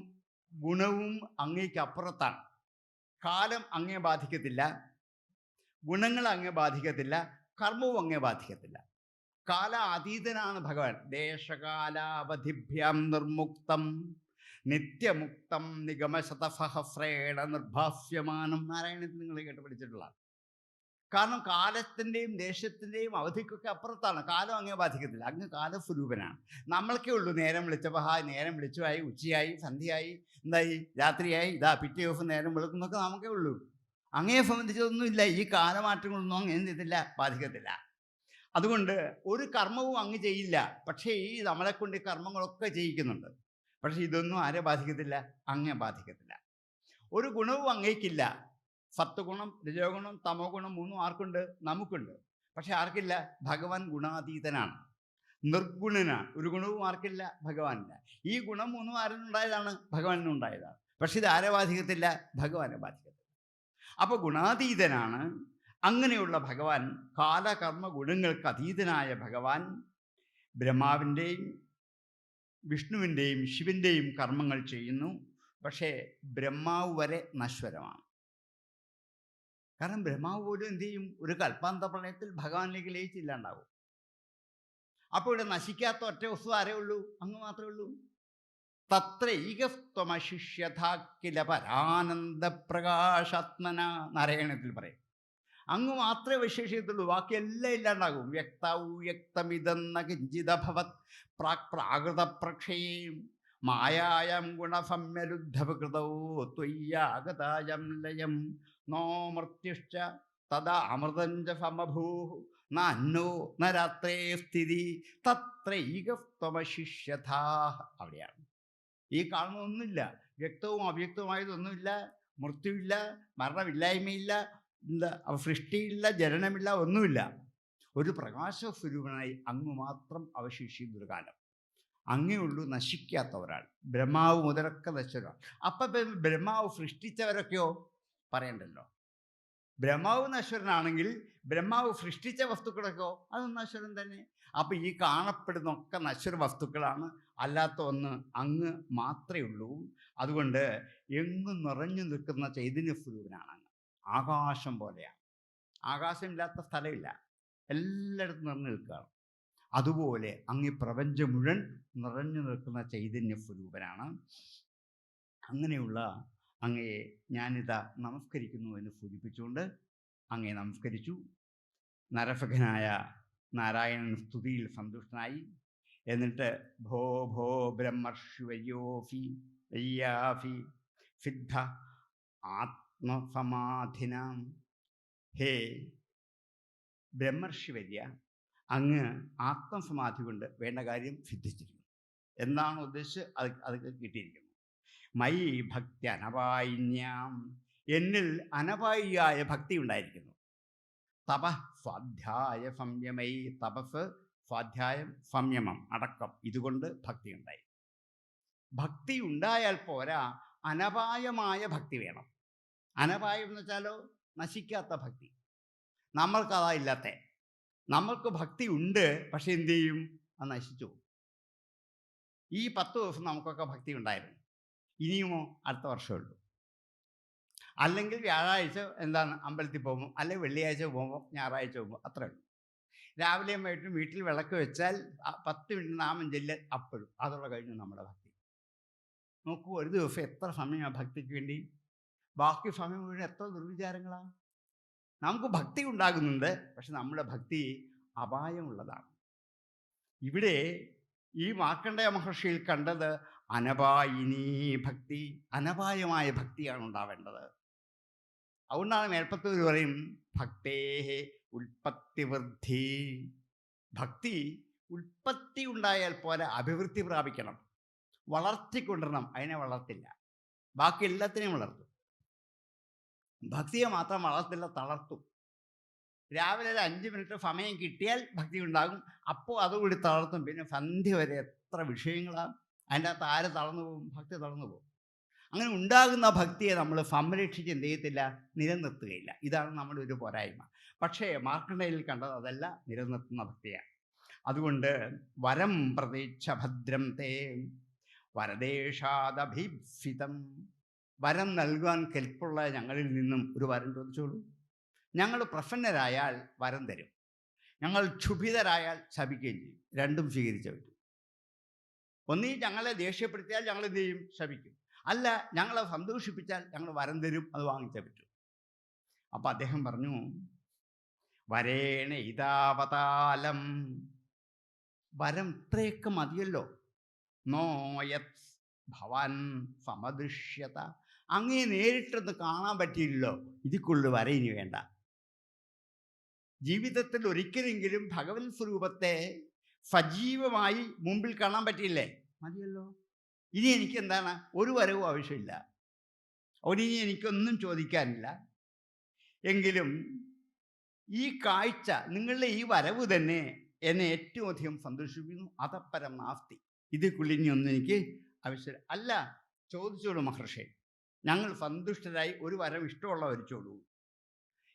ഗുണവും അങ്ങേക്ക് അപ്പുറത്താണ്. കാലം അങ്ങേ ബാധിക്കത്തില്ല, ഗുണങ്ങൾ അങ്ങേ ബാധിക്കത്തില്ല, കർമ്മവും അങ്ങേ ബാധിക്കത്തില്ല. കാല അതീതനാണ് ഭഗവാൻ. ദേശകാലാവധിഭ്യാം നിർമുക്തം നിത്യമുക്തം നിഗമശതസഹസ്രേണ നിർഭാസ്യമാനം. നാരായണത്തിൽ നിങ്ങൾ കേട്ട് പഠിച്ചിട്ടുള്ള. കാരണം കാലത്തിൻ്റെയും ദേശത്തിൻ്റെയും അവധിക്കൊക്കെ അപ്പുറത്താണ്. കാലം അങ്ങേ ബാധിക്കത്തില്ല. അങ്ങ് കാലസ്വരൂപനാണ്. നമ്മൾക്കേ ഉള്ളൂ നേരം വിളിച്ചപ്പോൾ നേരം വിളിച്ചുമായി, ഉച്ചയായി, സന്ധ്യയായി, എന്തായി, രാത്രിയായി, ഇതാ പിറ്റേ ദിവസം നേരം വിളിക്കുന്നൊക്കെ നമുക്കേ ഉള്ളൂ. അങ്ങയെ സംബന്ധിച്ചതൊന്നുമില്ല. ഈ കാലമാറ്റങ്ങളൊന്നും അങ്ങ് എന്തില്ല, ബാധിക്കത്തില്ല. അതുകൊണ്ട് ഒരു കർമ്മവും അങ്ങ് ചെയ്യില്ല. പക്ഷേ ഈ നമ്മളെ കൊണ്ട് കർമ്മങ്ങളൊക്കെ ചെയ്യിക്കുന്നുണ്ട്. പക്ഷേ ഇതൊന്നും ആരെ ബാധിക്കത്തില്ല? അങ്ങേ ബാധിക്കത്തില്ല. ഒരു ഗുണവും അങ്ങേക്കില്ല. സത്വഗുണം, രജോഗുണം, തമോ ഗുണം മൂന്നും ആർക്കുണ്ട്? നമുക്കുണ്ട്. പക്ഷെ ആർക്കില്ല? ഭഗവാൻ ഗുണാതീതനാണ്, നിർഗുണനാണ്. ഒരു ഗുണവും ആർക്കില്ല? ഭഗവാനില്ല. ഈ ഗുണം മൂന്നും ആരിനുണ്ടായതാണ്? ഭഗവാനിനുണ്ടായതാണ്. പക്ഷെ ഇത് ആരെ ബാധിക്കത്തില്ല? ഭഗവാനെ ബാധിക്കത്തില്ല. അപ്പോൾ ഗുണാതീതനാണ്. അങ്ങനെയുള്ള ഭഗവാൻ, കാലകർമ്മ ഗുണങ്ങൾക്ക് അതീതനായ ഭഗവാൻ ബ്രഹ്മാവിൻ്റെയും വിഷ്ണുവിൻ്റെയും ശിവൻ്റെയും കർമ്മങ്ങൾ ചെയ്യുന്നു. പക്ഷേ ബ്രഹ്മാവ് വരെ നശ്വരമാണ്. കാരണം ബ്രഹ്മാവ് പോലും എന്ത് ചെയ്യും? ഒരു കൽപ്പാന്ത പ്രളയത്തിൽ ഭഗവാനിലേക്ക് ലയിച്ചില്ലാണ്ടാവും. അപ്പോൾ ഇവിടെ നശിക്കാത്ത ഒറ്റ വസ്തു ആരേ ഉള്ളൂ? അങ്ങ് മാത്രമേ ഉള്ളൂ. തത്രൈകസ്ത്വമശിഷ്യഥാക്കില പരാനന്ദ പ്രകാശാത്മന. നാരായണത്തിൽ പറയും. അങ്ങ് മാത്രമേ വിശേഷിക്കത്തുള്ളൂ, ബാക്കിയെല്ലാം ഇല്ലാണ്ടാകും. വ്യക്താവൂ വ്യക്തമിതെന്ന കിഞ്ചിതഭവത് പ്രാകൃത പ്രക്ഷയം മായായം ഗുണസമ്യരുദ്ധവികൃതോ ത്വയ്യാഗതായം ലയം നോ മൃത്യുശ്ച തദാ അമൃതഞ്ച സമഭൂ നോ ന രാത്രേ സ്ഥിതി തത്രൈകസ്ത്വമശിഷ്യഥാ. അവിടെയാണ് ഈ കാണുന്നൊന്നുമില്ല. വ്യക്തവും അവ്യക്തവുമായതൊന്നുമില്ല. മൃത്യുവില്ല, മരണമില്ലായ്മയില്ല, എന്താ സൃഷ്ടിയില്ല, ജനനമില്ല, ഒന്നുമില്ല. ഒരു പ്രകാശസ്വരൂപനായി അങ്ങ് മാത്രം അവശേഷിക്കുന്നൊരു കാലം. അങ്ങേ ഉള്ളൂ നശിക്കാത്ത ഒരാൾ. ബ്രഹ്മാവ് മുതലൊക്കെ നശ്വരമാണ്. അപ്പം ബ്രഹ്മാവ് സൃഷ്ടിച്ചവരൊക്കെയോ പറയണ്ടല്ലോ. ബ്രഹ്മാവ് നശ്വരനാണെങ്കിൽ ബ്രഹ്മാവ് സൃഷ്ടിച്ച വസ്തുക്കളൊക്കെയോ അതും നശ്വരൻ തന്നെ. അപ്പം ഈ കാണപ്പെടുന്നൊക്കെ നശ്വര വസ്തുക്കളാണ്. അല്ലാത്ത ഒന്ന് അങ്ങ് മാത്രമേ ഉള്ളൂ. അതുകൊണ്ട് എങ്ങും നിറഞ്ഞു നിൽക്കുന്ന ചൈതന്യ സ്വരൂപനാണ് അങ്ങ്. ആകാശം പോലെയാണ്. ആകാശമില്ലാത്ത സ്ഥലമില്ല, എല്ലായിടത്തും നിറഞ്ഞു നിൽക്കുകയാണ്. അതുപോലെ അങ്ങ് പ്രപഞ്ചം മുഴുവൻ നിറഞ്ഞു നിൽക്കുന്ന ചൈതന്യ സ്വരൂപനാണ്. അങ്ങനെയുള്ള അങ്ങയെ ഞാനിതാ നമസ്കരിക്കുന്നു എന്ന് സൂചിപ്പിച്ചുകൊണ്ട് അങ്ങയെ നമസ്കരിച്ചു. നരഭഗനായ നാരായണൻ സ്തുതിയിൽ സന്തുഷ്ടനായി. എന്നിട്ട് ഭോ ഭോ ബ്രഹ്മർഷിവര്യോഫി വയ്യാഫി സിദ്ധ ആത്മസമാധിനാം. ഹേ ബ്രഹ്മർഷിവര്യ, അങ്ങ് ആത്മസമാധി കൊണ്ട് വേണ്ട കാര്യം സിദ്ധിച്ചിരിക്കുന്നു. എന്നാണ് ഉദ്ദേശിച്ച് അത് കിട്ടിയിരിക്കുന്നു. മൈ ഭക്തി അനപായിന്യാം, എന്നിൽ അനപായിയായ ഭക്തി ഉണ്ടായിരിക്കുന്നു. തപ സ്വാധ്യായ സംയമൈ, തപസ്, സ്വാധ്യായം, സംയമം, അടക്കം, ഇതുകൊണ്ട് ഭക്തി ഉണ്ടായി. ഭക്തി ഉണ്ടായാൽ പോരാ, അനപായമായ ഭക്തി വേണം. അനപായം എന്ന് വെച്ചാലോ നശിക്കാത്ത ഭക്തി. നമ്മൾക്കതാ ഇല്ലാത്ത. നമ്മൾക്ക് ഭക്തി ഉണ്ട്, പക്ഷെ എന്തു ചെയ്യും? അത് നശിച്ചു പോകും. ഈ 10 ദിവസം നമുക്കൊക്കെ ഭക്തി ഉണ്ടായിരുന്നു. ഇനിയുമോ അടുത്ത വർഷമേ ഉള്ളൂ. അല്ലെങ്കിൽ വ്യാഴാഴ്ച എന്താണ് അമ്പലത്തിൽ പോകുമ്പോൾ, അല്ലെങ്കിൽ വെള്ളിയാഴ്ച പോകുമ്പോൾ, ഞായറാഴ്ച പോകുമ്പോൾ, അത്രേ ഉള്ളൂ. രാവിലെയും വൈകിട്ടും വീട്ടിൽ വിളക്ക് വെച്ചാൽ 10 മിനിറ്റ് നാമം ചെല്ലൽ അപ്പോഴും അതോടെ കഴിഞ്ഞു നമ്മുടെ ഭക്തി. നോക്കൂ, ഒരു ദിവസം എത്ര സമയമാണ് ഭക്തിക്ക് വേണ്ടി? ബാക്കി സമയം മുഴുവൻ എത്ര ദുർവിചാരങ്ങളാണ്. നമുക്ക് ഭക്തി ഉണ്ടാകുന്നുണ്ട്, പക്ഷെ നമ്മുടെ ഭക്തി അപായമുള്ളതാണ്. ഇവിടെ ഈ മാർക്കണ്ഡേയ മഹർഷിയിൽ കണ്ടത് അനപായിനീ ഭക്തി, അനപായമായ ഭക്തിയാണ് ഉണ്ടാവേണ്ടത്. അതുകൊണ്ടാണ് മേൽപ്പത്തൂർ പറയും ഭക്തേഹേ ഉൽപ്പത്തി വൃദ്ധി. ഭക്തി ഉൽപ്പത്തി ഉണ്ടായാൽ പോലെ അഭിവൃദ്ധി പ്രാപിക്കണം, വളർത്തിക്കൊണ്ടിരണം. അതിനെ വളർത്തില്ല, ബാക്കി എല്ലാത്തിനെയും വളർത്തും. ഭക്തിയെ മാത്രം വളർത്തില്ല, തളർത്തും. രാവിലെ ഒരു 5 മിനിറ്റ് സമയം കിട്ടിയാൽ ഭക്തി ഉണ്ടാകും, അപ്പോൾ അതുകൂടി തളർത്തും. പിന്നെ സന്ധ്യ വരെ എത്ര വിഷയങ്ങളാണ് അതിൻ്റെ അകത്ത്. ആര് തളർന്നു പോകും? ഭക്തി തളർന്നു പോകും. അങ്ങനെ ഉണ്ടാകുന്ന ഭക്തിയെ നമ്മൾ സംരക്ഷിച്ച് എന്ത് ചെയ്യത്തില്ല? നിലനിർത്തുകയില്ല. ഇതാണ് നമ്മുടെ ഒരു പോരായ്മ. പക്ഷേ മാർക്കണ്ഡേയനിൽ കണ്ടത് അതല്ല, നിലനിർത്തുന്ന ഭക്തിയാണ്. അതുകൊണ്ട് വരം പ്രതീക്ഷ ഭദ്രം തേ വരദേശാദഭിപ്സിതം. വരം നൽകുവാൻ കെൽപ്പുള്ള ഞങ്ങളിൽ നിന്നും ഒരു വരം ചോദിച്ചോളൂ. ഞങ്ങൾ പ്രസന്നരായാൽ വരം തരും, ഞങ്ങൾ ക്ഷുഭിതരായാൽ ശപിക്കുകയും ചെയ്യും. രണ്ടും സ്വീകരിച്ച പറ്റും. ഒന്നീ ഞങ്ങളെ ദേഷ്യപ്പെടുത്തിയാൽ ഞങ്ങൾ എന്ത് ചെയ്യും? ശപിക്കും. അല്ല, ഞങ്ങളെ സന്തോഷിപ്പിച്ചാൽ ഞങ്ങൾ വരം തരും, അത് വാങ്ങിച്ചേ പറ്റും. അപ്പം അദ്ദേഹം പറഞ്ഞു, വരേണ ഇതാവതാലം. വരം ഇത്രയൊക്കെ മതിയല്ലോ. നോയത് ഭവാൻ സമദൃശ്യത. അങ്ങേ നേരിട്ടൊന്ന് കാണാൻ പറ്റിയില്ലല്ലോ, ഇതിക്കുള്ള വര ഇനി വേണ്ട. ജീവിതത്തിൽ ഒരിക്കലെങ്കിലും ഭഗവത് സ്വരൂപത്തെ സജീവമായി മുമ്പിൽ കാണാൻ പറ്റിയില്ലേ? മതിയല്ലോ. ഇനി എനിക്ക് എന്താണ്? ഒരു വരവും ആവശ്യമില്ല. ഇനി എനിക്കൊന്നും ചോദിക്കാനില്ല. എങ്കിലും ഈ കാഴ്ച, നിങ്ങളുടെ ഈ വരവ് തന്നെ എന്നെ ഏറ്റവും അധികം സന്തോഷിപ്പിക്കുന്നു. അതപ്പരം നാസ്തി. ഇതിക്കുള്ളിനിയൊന്നും എനിക്ക് ആവശ്യമില്ല. അല്ല, ചോദിച്ചോളൂ മഹർഷി, ഞങ്ങൾ സന്തുഷ്ടരായി. ഒരു വരം ഇഷ്ടമുള്ള വരിച്ചോളൂ.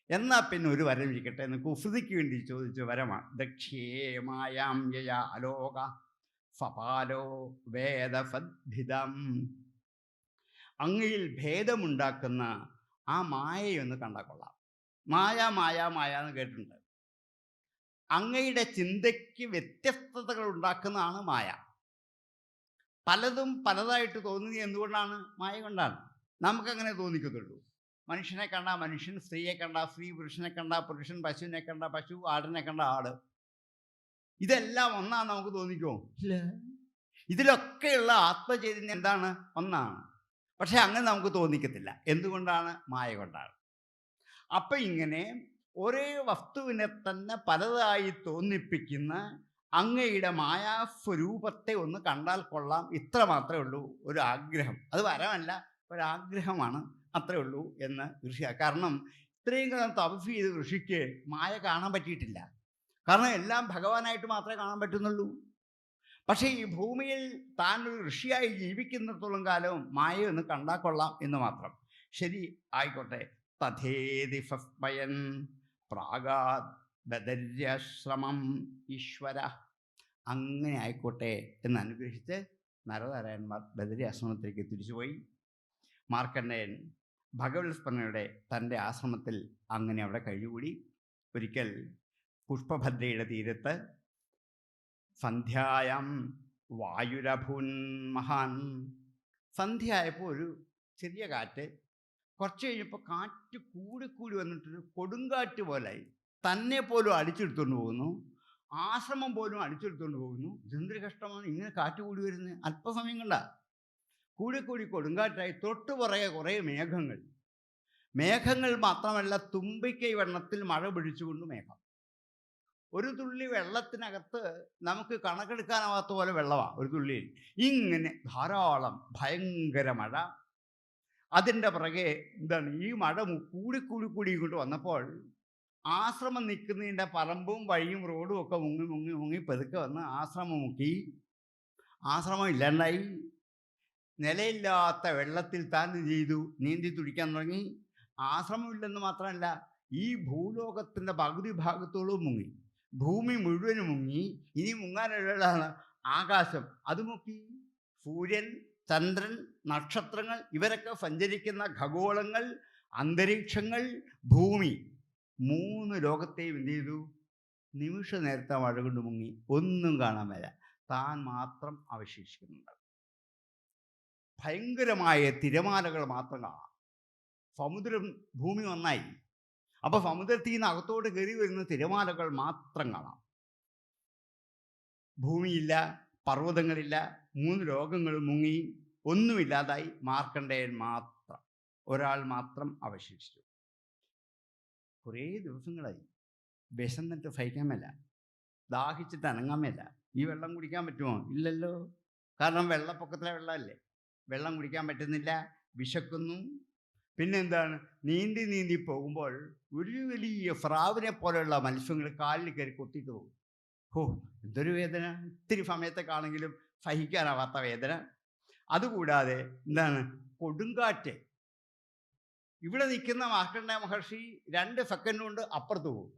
എന്നാൽ പിന്നെ ഒരു വരം ഇരിക്കട്ടെ എന്ന് കുസൃതിക്ക് വേണ്ടി ചോദിച്ച വരമാണ്. ദക്ഷ്യേമായാം യയാ അലോക ഫപാലോ വേദഫദ്ഭിതം. അങ്ങയിൽ ഭേദമുണ്ടാക്കുന്ന ആ മായയൊന്ന് കണ്ടാൽ കൊള്ളാം. മായ മായ മായ എന്ന് കേട്ടിട്ടുണ്ട്. അങ്ങയുടെ ചിന്തയ്ക്ക് വ്യത്യസ്തതകൾ ഉണ്ടാക്കുന്നതാണ് മായ. പലതും പലതായിട്ട് തോന്നുന്നത് എന്തുകൊണ്ടാണ്? മായ കൊണ്ടാണ്. നമുക്കങ്ങനെ തോന്നിക്കത്തുള്ളൂ. മനുഷ്യനെ കണ്ട മനുഷ്യൻ, സ്ത്രീയെ കണ്ട സ്ത്രീ, പുരുഷനെ കണ്ട പുരുഷൻ, പശുവിനെ കണ്ട പശു, ആടിനെ കണ്ട ആട്. ഇതെല്ലാം ഒന്നാണ് നമുക്ക് തോന്നിക്കുമോ? ഇല്ല. ഇതിലൊക്കെയുള്ള ആത്മചൈതന്യം എന്താണ്? ഒന്നാണ്. പക്ഷെ അങ്ങനെ നമുക്ക് തോന്നിക്കത്തില്ല. എന്തുകൊണ്ടാണ്? മായ കൊണ്ടാണ്. അപ്പം ഇങ്ങനെ ഒരേ വസ്തുവിനെ തന്നെ പലതായി തോന്നിപ്പിക്കുന്ന അങ്ങയുടെ മായാസ്വരൂപത്തെ ഒന്ന് കണ്ടാൽ കൊള്ളാം, ഇത്ര മാത്രമേ ഉള്ളൂ ഒരു ആഗ്രഹം. അത് വരമല്ല, ഒരാഗ്രഹമാണ്, അത്രേ ഉള്ളൂ എന്ന് ഋഷി. കാരണം ഇത്രയും കാലം തപസ് ചെയ്ത് ഋഷിക്ക് മായ കാണാൻ പറ്റിയിട്ടില്ല. കാരണം എല്ലാം ഭഗവാനായിട്ട് മാത്രമേ കാണാൻ പറ്റുന്നുള്ളൂ. പക്ഷേ ഈ ഭൂമിയിൽ താൻ ഒരു ഋഷിയായി ജീവിക്കുന്നിടത്തോളം കാലവും മായ ഒന്ന് കണ്ടാൽ കൊള്ളാം എന്ന് മാത്രം. ശരി, ആയിക്കോട്ടെ. തഥേതി ഫസ്മയൻ പ്രാഗാത് ബദര്യാശ്രമം ഈശ്വര. അങ്ങനെ ആയിക്കോട്ടെ എന്ന് അനുഗ്രഹിച്ച് നരനാരായണന്മാർ ബദരി ആശ്രമത്തിലേക്ക് തിരിച്ചുപോയി. മാർക്കണ്ഡേയൻ ഭഗവത് സ്മരണയുടെ തൻ്റെ ആശ്രമത്തിൽ അങ്ങനെ അവിടെ കഴിഞ്ഞുകൂടി. ഒരിക്കൽ പുഷ്പഭദ്രയുടെ തീരത്ത് സന്ധ്യായാം വായുരഭൂൻ മഹാൻ. സന്ധ്യ ആയപ്പോൾ ഒരു ചെറിയ കാറ്റ്. കുറച്ച് കഴിഞ്ഞപ്പോൾ കാറ്റ് കൂടി വന്നിട്ടൊരു കൊടുങ്കാറ്റ് പോലായി. തന്നെ പോലും അടിച്ചെടുത്തുകൊണ്ട് പോകുന്നു, ആശ്രമം പോലും അടിച്ചെടുത്തുകൊണ്ട് പോകുന്നു. ഇതെന്തൊരു കഷ്ടമാണ്, ഇങ്ങനെ കാറ്റ് കൂടി വരുന്നത്. അല്പസമയം കണ്ട കൂടി കൊടുങ്കാറ്റായി. തൊട്ടു പുറകെ കുറേ മേഘങ്ങൾ. മേഘങ്ങൾ മാത്രമല്ല, തുമ്പിക്കൈ വെള്ളത്തിൽ മഴ പിടിച്ചുകൊണ്ട് മേഘം. ഒരു തുള്ളി വെള്ളത്തിനകത്ത് നമുക്ക് കണക്കെടുക്കാനാവാത്ത പോലെ വെള്ളമാണ് ഒരു തുള്ളിയിൽ. ഇങ്ങനെ ധാരാളം ഭയങ്കര മഴ. അതിൻ്റെ പുറകെ എന്താണ്, ഈ മഴ കൂടി ഇങ്ങോട്ട് വന്നപ്പോൾ ആശ്രമം നിൽക്കുന്നതിൻ്റെ പറമ്പും വഴിയും റോഡും ഒക്കെ മുങ്ങി പെതുക്കെ വന്ന് ആശ്രമം മുക്കി. ആശ്രമം ഇല്ലാണ്ടായി. നിലയില്ലാത്ത വെള്ളത്തിൽ താൻ എന്ത് ചെയ്തു? നീന്തി തുടിക്കാൻ തുടങ്ങി. ആശ്രമമില്ലെന്ന് മാത്രമല്ല, ഈ ഭൂലോകത്തിൻ്റെ പകുതി ഭാഗത്തോളം മുങ്ങി, ഭൂമി മുഴുവനും മുങ്ങി. ഇനി മുങ്ങാനുള്ളതാണ് ആകാശം, അത് മുക്കി. സൂര്യൻ, ചന്ദ്രൻ, നക്ഷത്രങ്ങൾ, ഇവരൊക്കെ സഞ്ചരിക്കുന്ന ഖഗോളങ്ങൾ, അന്തരീക്ഷങ്ങൾ, ഭൂമി, 3 ലോകത്തെയും എന്ത് ചെയ്തു? നിമിഷ നേരത്തെ മഴ കൊണ്ട് മുങ്ങി. ഒന്നും കാണാൻ വരാ, താൻ മാത്രം അവശേഷിക്കുന്നുണ്ട്. ഭയങ്കരമായ തിരമാലകൾ മാത്രം കാണാം. സമുദ്രം, ഭൂമി ഒന്നായി. അപ്പോൾ സമുദ്രത്തിൽ നിന്ന് അകത്തോട്ട് കയറി വരുന്ന തിരമാലകൾ മാത്രം കാണാം. ഭൂമിയില്ല, പർവ്വതങ്ങളില്ല, 3 ലോകങ്ങളും മുങ്ങി, ഒന്നുമില്ലാതായി. മാർക്കണ്ഡേയൻ മാത്രം, ഒരാൾ മാത്രം അവശേഷിച്ചു. കുറേ ദിവസങ്ങളായി. വിശന്നിട്ട് സഹിക്കാൻ മേല, ദാഹിച്ചിട്ട് അനങ്ങാൻ മേല. ഈ വെള്ളം കുടിക്കാൻ പറ്റുമോ? ഇല്ലല്ലോ. കാരണം വെള്ളപ്പൊക്കത്തിലെ വെള്ളമല്ലേ, വെള്ളം കുടിക്കാൻ പറ്റുന്നില്ല, വിശക്കുന്നു. പിന്നെന്താണ്? നീന്തി നീന്തി പോകുമ്പോൾ ഒരു വലിയ ഫ്രാവിനെ പോലെയുള്ള മത്സ്യങ്ങൾ കാലിൽ കയറി കൊത്തിയിട്ട് പോകും. ഓ, എന്തൊരു വേദന! ഇത്തിരി സമയത്തേക്കാണെങ്കിലും സഹിക്കാനാവാത്ത വേദന. അതുകൂടാതെ എന്താണ്? കൊടുങ്കാറ്റ്. ഇവിടെ നിൽക്കുന്ന മാർക്കണ്ഡേയ മഹർഷി 2 സെക്കൻഡ് കൊണ്ട് അപ്പുറത്ത് പോകും,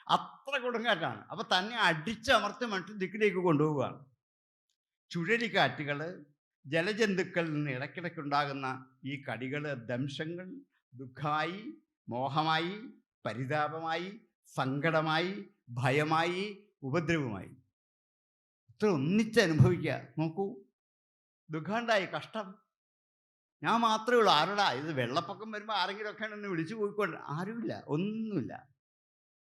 അത്ര കൊടുങ്കാറ്റാണ്. അപ്പോൾ തന്നെ അടിച്ചമർത്തി മറ്റു ദിക്കിലേക്ക് കൊണ്ടുപോവുകയാണ്. ചുഴലിക്കാറ്റുകൾ, ജലജന്തുക്കളിൽ നിന്ന് ഇടയ്ക്കിടയ്ക്കുണ്ടാകുന്ന ഈ കടികൾ, ദംശങ്ങൾ, ദുഃഖമായി, മോഹമായി, പരിതാപമായി, സങ്കടമായി, ഭയമായി, ഉപദ്രവമായി, ഇത്ര ഒന്നിച്ച് അനുഭവിക്കുക. നോക്കൂ, ദുഃഖമുണ്ടായി, കഷ്ടം. ഞാൻ മാത്രമേ ഉള്ളൂ. ആരോടാ ഇത്? വെള്ളപ്പൊക്കം വരുമ്പോൾ ആരെങ്കിലുമൊക്കെ ഒന്ന് വിളിച്ചു പോയിക്കൊണ്ട്, ആരുമില്ല, ഒന്നുമില്ല.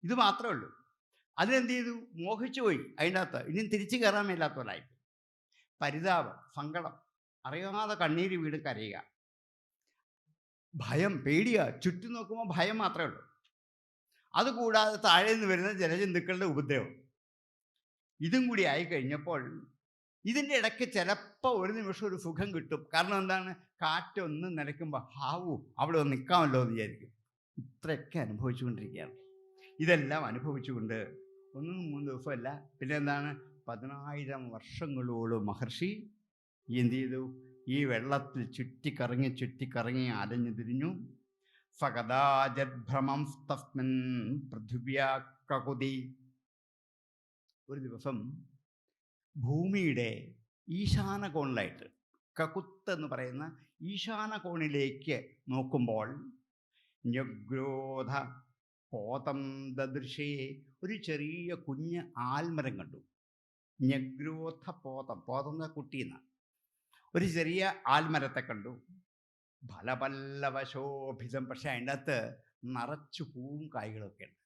ഇത് മാത്രമേ ഉള്ളൂ. അതിനെന്ത് ചെയ്തു? മോഹിച്ചു പോയി അതിൻ്റെ അകത്ത്. ഇനിയും തിരിച്ചു കയറാൻ മേലാത്തവരായി. പരിതാപം, സങ്കടം, അറിയാതെ കണ്ണീര് വീട് കരയുക, ഭയം, പേടിയുക. ചുറ്റും നോക്കുമ്പോൾ ഭയം മാത്രമേ ഉള്ളൂ. അതുകൂടാതെ താഴെ നിന്ന് വരുന്ന ജലജന്തുക്കളുടെ ഉപദ്രവം, ഇതും കൂടി ആയിക്കഴിഞ്ഞപ്പോൾ ഇതിൻ്റെ ഇടയ്ക്ക് ചിലപ്പോൾ ഒരു നിമിഷം ഒരു സുഖം കിട്ടും. കാരണം എന്താണ്? കാറ്റൊന്ന് നിലയ്ക്കുമ്പോൾ ഹാവൂ, അവിടെ ഒന്ന് നിൽക്കാമല്ലോ എന്ന് വിചാരിക്കും. ഇത്രയൊക്കെ അനുഭവിച്ചുകൊണ്ടിരിക്കുകയാണ്. ഇതെല്ലാം അനുഭവിച്ചുകൊണ്ട് 1-3 ദിവസമല്ല, പിന്നെ എന്താണ്, 10,000 വർഷങ്ങളോളം മഹർഷി എന്ത് ചെയ്തു? ഈ വെള്ളത്തിൽ ചുറ്റിക്കറങ്ങി അലഞ്ഞു തിരിഞ്ഞു. ഫകദാജദ്ഭ്രമം തസ്മിൻ പൃഥിവ്യാ കകുതി. ഒരു ദിവസം ഭൂമിയുടെ ഈശാന കോണിലായിട്ട്, കകുത്ത് എന്ന് പറയുന്ന ഈശാന കോണിലേക്ക് നോക്കുമ്പോൾ ന്യഗ്രോധ പോതം ദദൃശേ, ഒരു ചെറിയ കുഞ്ഞ് ആൽമരം കണ്ടു. ന്യഗ്രോധ പോതം, പോതം എന്ന കുട്ടിയെന്ന്, ഒരു ചെറിയ ആൽമരത്തെ കണ്ടു. ഫലപല്ലവശോഭിതം, പക്ഷെ അതിൻ്റെ അകത്ത് നിറച്ചു പൂവും കായ്കളൊക്കെ ഉണ്ട്.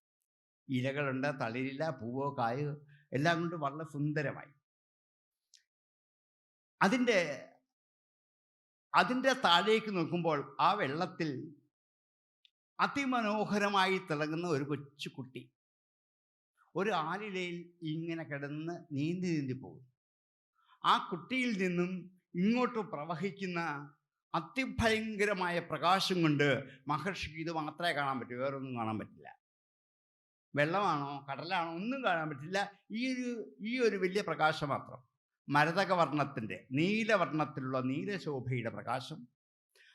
ഇലകളുണ്ട്, തളിരില്ല, പൂവോ കായോ എല്ലാം കൊണ്ട് വളരെ സുന്ദരമായി. അതിൻ്റെ താഴേക്ക് നോക്കുമ്പോൾ ആ വെള്ളത്തിൽ അതിമനോഹരമായി തിളങ്ങുന്ന ഒരു കൊച്ചു കുട്ടി ഒരു ആലിലയിൽ ഇങ്ങനെ കിടന്ന് നീന്തി പോകും. ആ കുട്ടിയിൽ നിന്നും ഇങ്ങോട്ട് പ്രവഹിക്കുന്ന അതിഭയങ്കരമായ പ്രകാശം കൊണ്ട് മഹർഷിക്ക് ഇത് മാത്രമേ കാണാൻ പറ്റൂ, വേറൊന്നും കാണാൻ പറ്റില്ല. വെള്ളമാണോ കടലാണോ ഒന്നും കാണാൻ പറ്റില്ല. ഈ ഒരു വലിയ പ്രകാശം മാത്രം, മരതകവർണ്ണത്തിൻ്റെ നീലവർണ്ണത്തിലുള്ള നീലശോഭയുടെ പ്രകാശം.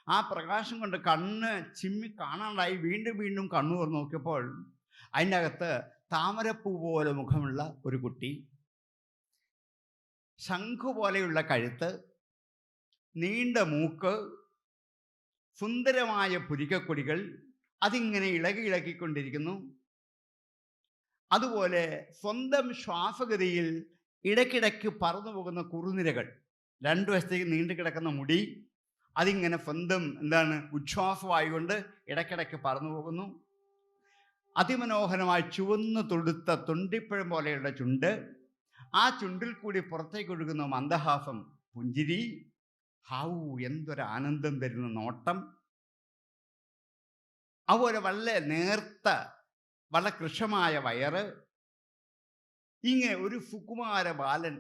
ആ പ്രകാശം കൊണ്ട് കണ്ണ് ചിമ്മി കാണാണ്ടായി. വീണ്ടും കണ്ണു തുറന്ന് നോക്കിയപ്പോൾ അതിൻ്റെ അകത്ത് താമരപ്പൂ പോലെ മുഖമുള്ള ഒരു കുട്ടി, ശംഖു പോലെയുള്ള കഴുത്ത്, നീണ്ട മൂക്ക്, സുന്ദരമായ പുരികക്കൊടികൾ, അതിങ്ങനെ ഇളകിക്കൊണ്ടിരിക്കുന്നു. അതുപോലെ സ്വന്തം ശ്വാസഗതിയിൽ ഇടയ്ക്കിടയ്ക്ക് പറന്നു പോകുന്ന കുറുനിരകൾ, 2 വശത്തേക്ക് നീണ്ടു കിടക്കുന്ന മുടി, അതിങ്ങനെ സ്വന്തം ഉച്ഛ്വാസമായിക്കൊണ്ട് ഇടയ്ക്കിടയ്ക്ക് പറന്നു പോകുന്നു. അതിമനോഹരമായി ചുവന്ന് തൊടുത്ത തൊണ്ടിപ്പഴം പോലെയുള്ള ചുണ്ട്, ആ ചുണ്ടിൽ കൂടി പുറത്തേക്ക് ഒഴുകുന്ന മന്ദഹാസം, പുഞ്ചിരി, ഹാവൂ എന്തൊരാനന്ദം തരുന്ന നോട്ടം. അതുപോലെ വളരെ നേർത്ത, വളരെ കൃശമായ വയറ്. ഇങ്ങനെ ഒരു സുകുമാര ബാലൻ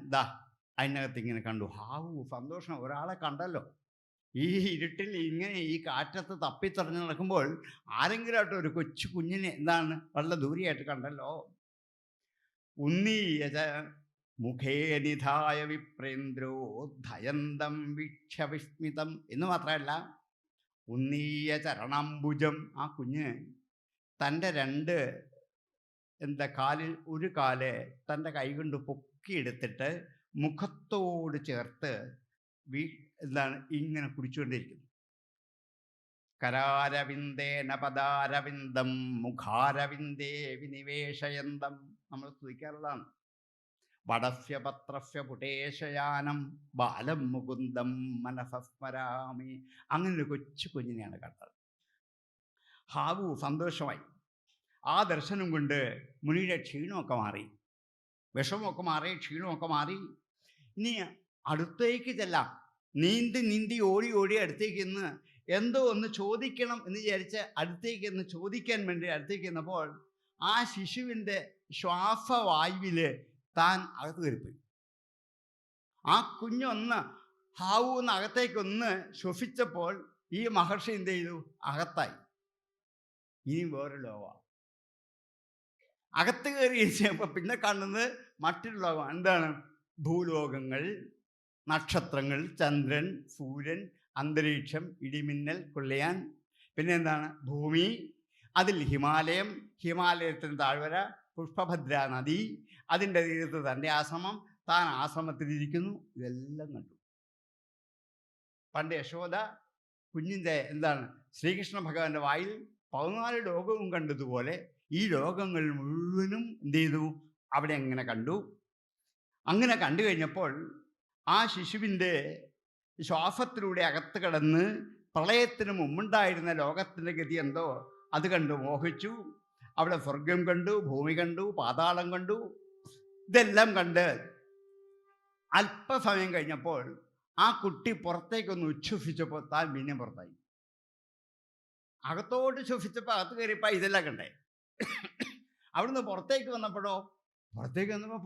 അതിനകത്ത് ഇങ്ങനെ കണ്ടു. ഹാവൂ സന്തോഷം, ഒരാളെ കണ്ടല്ലോ. ഈ ഇരുട്ടിൽ ഇങ്ങനെ ഈ കാറ്റത്ത് തപ്പിത്തറഞ്ഞ് നടക്കുമ്പോൾ ആരെങ്കിലുമായിട്ട് ഒരു കൊച്ചു കുഞ്ഞിനെ വളരെ ദൂരെയായിട്ട് കണ്ടല്ലോ. മുഖേ നിധായ വിപ്രേന്ദ്രോ ധയന്തം വീക്ഷ്യ വിസ്മിതം എന്ന് മാത്രമല്ല, ഉന്നീയ ചരണാംബുജം, ആ കുഞ്ഞ് തൻ്റെ കാലിൽ ഒരു കാല് തൻ്റെ കൈകൊണ്ട് പൊക്കിയെടുത്തിട്ട് മുഖത്തോട് ചേർത്ത് ഇങ്ങനെ കുടിച്ചുകൊണ്ടിരിക്കുന്നു. കരാരവിന്ദേന പദാരവിന്ദം മുഖാരവിന്ദേ വിനിവേശയന്തം നമ്മൾ സ്തുതിക്കാറുള്ളതാണ്. വടസ്യ പത്രസ്യ പുടേശയാനം ബാലം മുകുന്ദം മനസസ്മരാമി. അങ്ങനെ ഒരു കൊച്ചു കുഞ്ഞിനെയാണ് കണ്ടത്. ഹാവു സന്തോഷമായി. ആ ദർശനം കൊണ്ട് മുനിയുടെ ക്ഷീണമൊക്കെ മാറി, വിഷമമൊക്കെ മാറി, ക്ഷീണമൊക്കെ മാറി. ഇനി അടുത്തേക്ക് ചെല്ലാം. നീന്തി ഓടി അടുത്തേക്ക് ഇന്ന് എന്തോ ഒന്ന് ചോദിക്കണം എന്ന് വിചാരിച്ച് അടുത്തേക്ക് എന്ന് ചോദിക്കാൻ വേണ്ടി അടുത്തേക്ക് ചെന്നപ്പോൾ ആ ശിശുവിൻ്റെ ശ്വാസവായുവിൽ താൻ അകത്ത് കയറിപ്പോയി. ആ കുഞ്ഞൊന്ന് ഹാവൂന്ന് അകത്തേക്കൊന്ന് ശ്വസിച്ചപ്പോൾ ഈ മഹർഷി എന്ത് ചെയ്തു? അകത്തായി. ഇനി വേറെ ലോകമാണ്. അകത്ത് കയറി ഇരിച്ചപ്പോൾ പിന്നെ കാണുന്നത് മറ്റൊരു ലോകം. എന്താണ്? ഭൂലോകങ്ങൾ, നക്ഷത്രങ്ങൾ, ചന്ദ്രൻ, സൂര്യൻ, അന്തരീക്ഷം, ഇടിമിന്നൽ, കൊള്ളിയാൻ, പിന്നെ എന്താണ്? ഭൂമി, അതിൽ ഹിമാലയം, ഹിമാലയത്തിന് താഴ്വര, പുഷ്പഭദ്ര നദി, അതിൻ്റെ തീരത്ത് തൻ്റെ ആശ്രമം, താൻ ആശ്രമത്തിലിരിക്കുന്നു. ഇതെല്ലാം കണ്ടു. പണ്ട് യശോദ കുഞ്ഞിൻ്റെ ശ്രീകൃഷ്ണ ഭഗവാന്റെ വായിൽ 14 ലോകവും കണ്ടതുപോലെ ഈ ലോകങ്ങൾ മുഴുവനും എന്ത് ചെയ്തു? അവിടെ അങ്ങനെ കണ്ടു. അങ്ങനെ കണ്ടു കഴിഞ്ഞപ്പോൾ ആ ശിശുവിൻ്റെ ശ്വാസത്തിലൂടെ അകത്ത് കടന്ന് പ്രളയത്തിന് മുമ്പുണ്ടായിരുന്ന ലോകത്തിൻ്റെ ഗതി എന്തോ അത് കണ്ടു മോഹിച്ചു. അവിടെ സ്വർഗം കണ്ടു, ഭൂമി കണ്ടു, പാതാളം കണ്ടു. ഇതെല്ലാം കണ്ട് അല്പസമയം കഴിഞ്ഞപ്പോൾ ആ കുട്ടി പുറത്തേക്കൊന്ന് ഉച്ഛ്വസിച്ചപ്പോൾ താൻ പിന്നെ പുറത്തായി. അകത്തോട്ട് ശ്വസിച്ചപ്പോൾ അകത്ത് കയറിയപ്പോൾ ഇതെല്ലാം കണ്ടേ. അവിടുന്ന് പുറത്തേക്ക് വന്നപ്പോൾ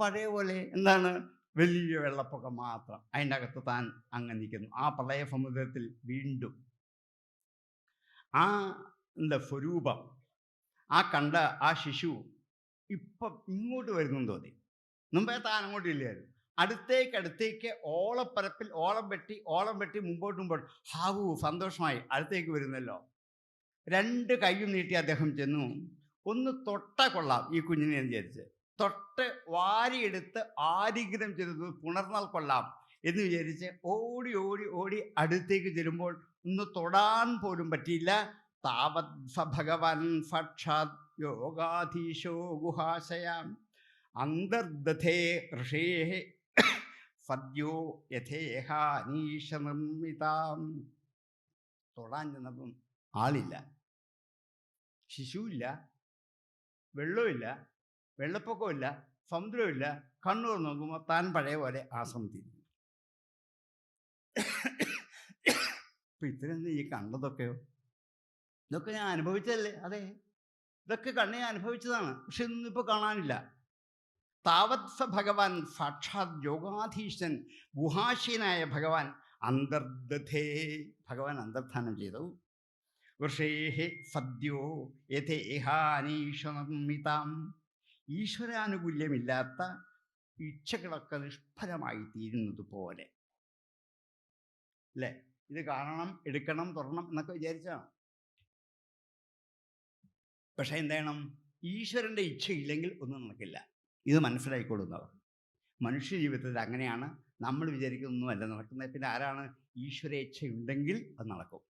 പഴയ പോലെ വലിയ വെള്ളപ്പൊക്കം മാത്രം. അതിൻ്റെ അകത്ത് താൻ അങ്ങ് നിൽക്കുന്നു. ആ പ്രളയ സമുദ്രത്തിൽ വീണ്ടും ആ സ്വരൂപം, ആ കണ്ട ആ ശിശു ഇപ്പം ഇങ്ങോട്ട് വരുന്നു തോന്നി. മുമ്പേ താൻ അങ്ങോട്ട് ഇല്ലായിരുന്നു. അടുത്തേക്ക് ഓളപ്പരപ്പിൽ ഓളം വെട്ടി മുമ്പോട്ട് ഹാവു സന്തോഷമായി അടുത്തേക്ക് വരുന്നല്ലോ. 2 കൈയും നീട്ടി അദ്ദേഹം ചെന്നു. ഒന്ന് തൊട്ട കൊള്ളാം ഈ കുഞ്ഞിനെ എന്ന് വിചാരിച്ച് തൊട്ട് വാരിയെടുത്ത് ആലിംഗനം ചെയ്തത് പുണർന്നാൽ കൊള്ളാം എന്ന് വിചാരിച്ച് ഓടി അടുത്തേക്ക് ചെല്ലുമ്പോൾ ഒന്ന് തൊടാൻ പോലും പറ്റിയില്ല. താവത് ഭഗവാൻ സാക്ഷാത് യോഗാധീശോ ഗുഹാശയാം അന്തർദധേ ഋഷേ സദ്യോ യഥേഹാനീശനിർമ്മിതാം. തൊടാൻ ചെന്നപ്പം ആളില്ല, ശിശുവില്ല, വെള്ളമില്ല, വെള്ളപ്പൊക്കമില്ല, സമുദ്രമില്ല. കണ്ണൂർ നോക്കുമ്പോൾ താൻ പഴയ പോലെ ആശ്രമത്തിരിക്കുന്നു. ഇപ്പം ഇത്രയും ഈ കണ്ടതൊക്കെയോ ഇതൊക്കെ ഞാൻ അനുഭവിച്ചതല്ലേ? അതെ, ഇതൊക്കെ കണ്ണേ അനുഭവിച്ചതാണ്. പക്ഷെ ഇതൊന്നും ഇപ്പോൾ കാണാനില്ല. താവത്സ ഭഗവാൻ സാക്ഷാത് യോഗാധീശൻ ഗുഹാശീനായ ഭഗവാൻ അന്തർദധേ, ഭഗവാൻ അന്തർധാനം ചെയ്തു. വൃഷേഹി സദ്യോ യഥേഹാനീശനിർമ്മിതാം. ഈശ്വരാനുകൂല്യമില്ലാത്ത ഇച്ഛകളൊക്കെ നിഷ്ഫലമായി തീരുന്നത് പോലെ അല്ലേ? ഇത് കാണണം, എടുക്കണം, തുറണം എന്നൊക്കെ വിചാരിച്ചാണ്. പക്ഷെ എന്താണ്? ഈശ്വരൻ്റെ ഇച്ഛയില്ലെങ്കിൽ ഒന്നും നടക്കില്ല. ഇത് മനസ്സിലായിക്കൊള്ളുന്നവർ. മനുഷ്യ ജീവിതത്തിൽ അങ്ങനെയാണ്. നമ്മൾ വിചാരിക്കുന്നൊന്നുമല്ല നടക്കുന്നത്. പിന്നെ ആരാണ്? ഈശ്വരേച്ഛയുണ്ടെങ്കിൽ അത് നടക്കും.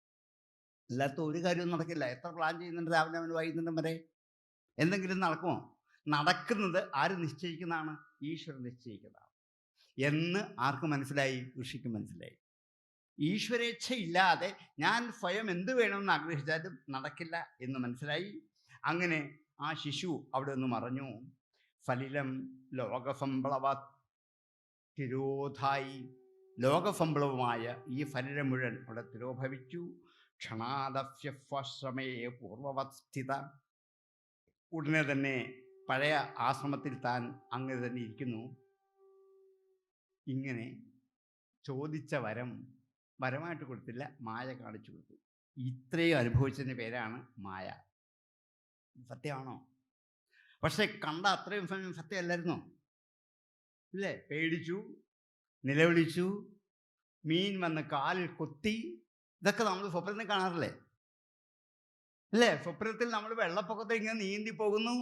അല്ലാത്ത ഒരു കാര്യവും നടക്കില്ല. എത്ര പ്ലാൻ ചെയ്യുന്നുണ്ട് രാവിലെ അവന് വൈകുന്നേരം വരെ, എന്തെങ്കിലും നടക്കുമോ? നടക്കുന്നത് ആര് നിശ്ചയിക്കുന്നതാണ്? ഈശ്വരൻ നിശ്ചയിക്കുന്നതാണ് എന്ന് ആർക്ക് മനസ്സിലായി? ഋഷിക്ക് മനസ്സിലായി. ഈശ്വരേച്ഛയില്ലാതെ ഞാൻ സ്വയം എന്ത് വേണമെന്ന് ആഗ്രഹിച്ചാലും നടക്കില്ല എന്ന് മനസ്സിലായി. അങ്ങനെ ആ ശിശു അവിടെ നിന്ന് മറഞ്ഞു. ഫലിലം ലോകസംപ്ലവ തിരോധായി. ലോകസംപ്ലവമായ ഈ ഫലിലം മുഴുവൻ അവിടെ തിരോഭവിച്ചു. ക്ഷണാദശ്രമേ പൂർവവത് സ്ഥിത. ഉടനെ തന്നെ പഴയ ആശ്രമത്തിൽ താൻ അങ്ങനെ തന്നെ ഇരിക്കുന്നു. ഇങ്ങനെ ചോദിച്ച വരമായിട്ട് കൊടുത്തില്ല, മായ കാണിച്ചു കൊടുത്തു. ഇത്രയും അനുഭവിച്ചതിൻ്റെ പേരാണ് മായ. സത്യമാണോ? പക്ഷെ കണ്ട അത്രയും സമയം സത്യമല്ലായിരുന്നോ? അല്ലേ? പേടിച്ചു, നിലവിളിച്ചു, മീൻ വന്ന് കാലിൽ കൊത്തി. ഇതൊക്കെ നമ്മൾ സ്വപ്നത്തിൽ കാണാറില്ലേ? അല്ലേ? സ്വപ്നത്തിൽ നമ്മൾ വെള്ളപ്പൊക്കത്തിൽ ഇങ്ങനെ നീന്തി പോകുന്നു,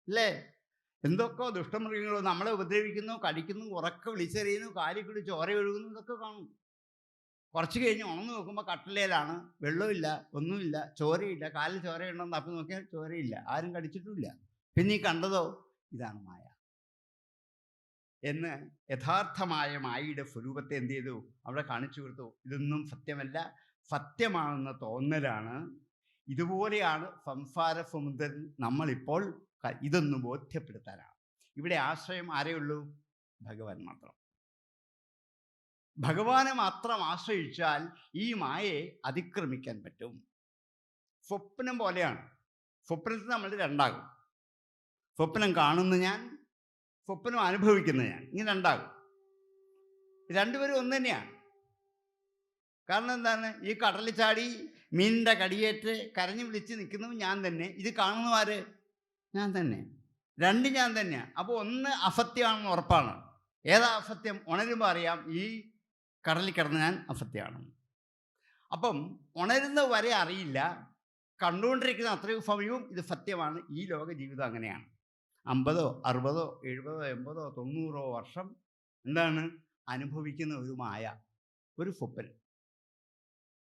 അല്ലേ? എന്തൊക്കെ ദുഷ്ടമൃഗങ്ങൾ നമ്മളെ ഉപദ്രവിക്കുന്നു, കടിക്കുന്നു, ഉറക്കെ വിളിച്ചെറിയുന്നു, കാലിൽ കൂടി ചോര ഒഴുകുന്നു, ഇതൊക്കെ കാണും. കുറച്ച് കഴിഞ്ഞ് ഉണർന്നു നോക്കുമ്പോൾ കട്ടിലേലാണ്, വെള്ളമില്ല, ഒന്നുമില്ല, ചോരയില്ല. കാലിൽ ചോരയുണ്ടെന്ന് തപ്പി നോക്കിയാൽ ചോരയില്ല, ആരും കടിച്ചിട്ടുമില്ല. പിന്നെ ഈ കണ്ടതോ ഇതാണ് മായ എന്ന് യഥാർത്ഥമായ മായയുടെ സ്വരൂപത്തെ എന്ത് ചെയ്തു? അവിടെ കാണിച്ചു കൊടുത്തു. ഇതൊന്നും സത്യമല്ല, സത്യമാണെന്ന തോന്നലാണ്. ഇതുപോലെയാണ് സംസാര സമുദ്രത്തിൽ നമ്മളിപ്പോൾ. ഇതൊന്ന് ബോധ്യപ്പെടുത്താനാണ് ഇവിടെ ആശ്രയം. ആരെയുള്ളൂ? ഭഗവാൻ മാത്രം. ഭഗവാനെ മാത്രം ആശ്രയിച്ചാൽ ഈ മായയെ അതിക്രമിക്കാൻ പറ്റും. സ്വപ്നം പോലെയാണ്. സ്വപ്നത്തിൽ നമ്മൾ രണ്ടാകും. സ്വപ്നം കാണുന്ന ഞാൻ, സ്വപ്നം അനുഭവിക്കുന്ന ഞാൻ, ഇങ്ങനെ രണ്ടാകും. രണ്ടുപേരും ഒന്ന് തന്നെയാണ്. കാരണം എന്താണ്? ഈ കടലിൽ ചാടി മീനിൻ്റെ കടിയേറ്റ് കരഞ്ഞു വിളിച്ച് നിൽക്കുന്നതും ഞാൻ തന്നെ, ഇത് കാണുന്നവാര് ഞാൻ തന്നെ, രണ്ട് ഞാൻ തന്നെയാണ്. അപ്പോൾ ഒന്ന് അസത്യമാണെന്ന് ഉറപ്പാണ്. ഏതാ അസത്യം? ഉണരുമ്പോൾ അറിയാം ഈ കടലിൽ കിടന്ന് ഞാൻ അസത്യമാണ്. അപ്പം ഉണരുന്ന വരെ അറിയില്ല, കണ്ടുകൊണ്ടിരിക്കുന്ന അത്രയും സമയവും ഇത് സത്യമാണ്. ഈ ലോക ജീവിതം അങ്ങനെയാണ്. 50, 60, 70, 80, 90 വർഷം എന്താണ് അനുഭവിക്കുന്ന ഒരു മായ, ഒരു സ്വപ്നം.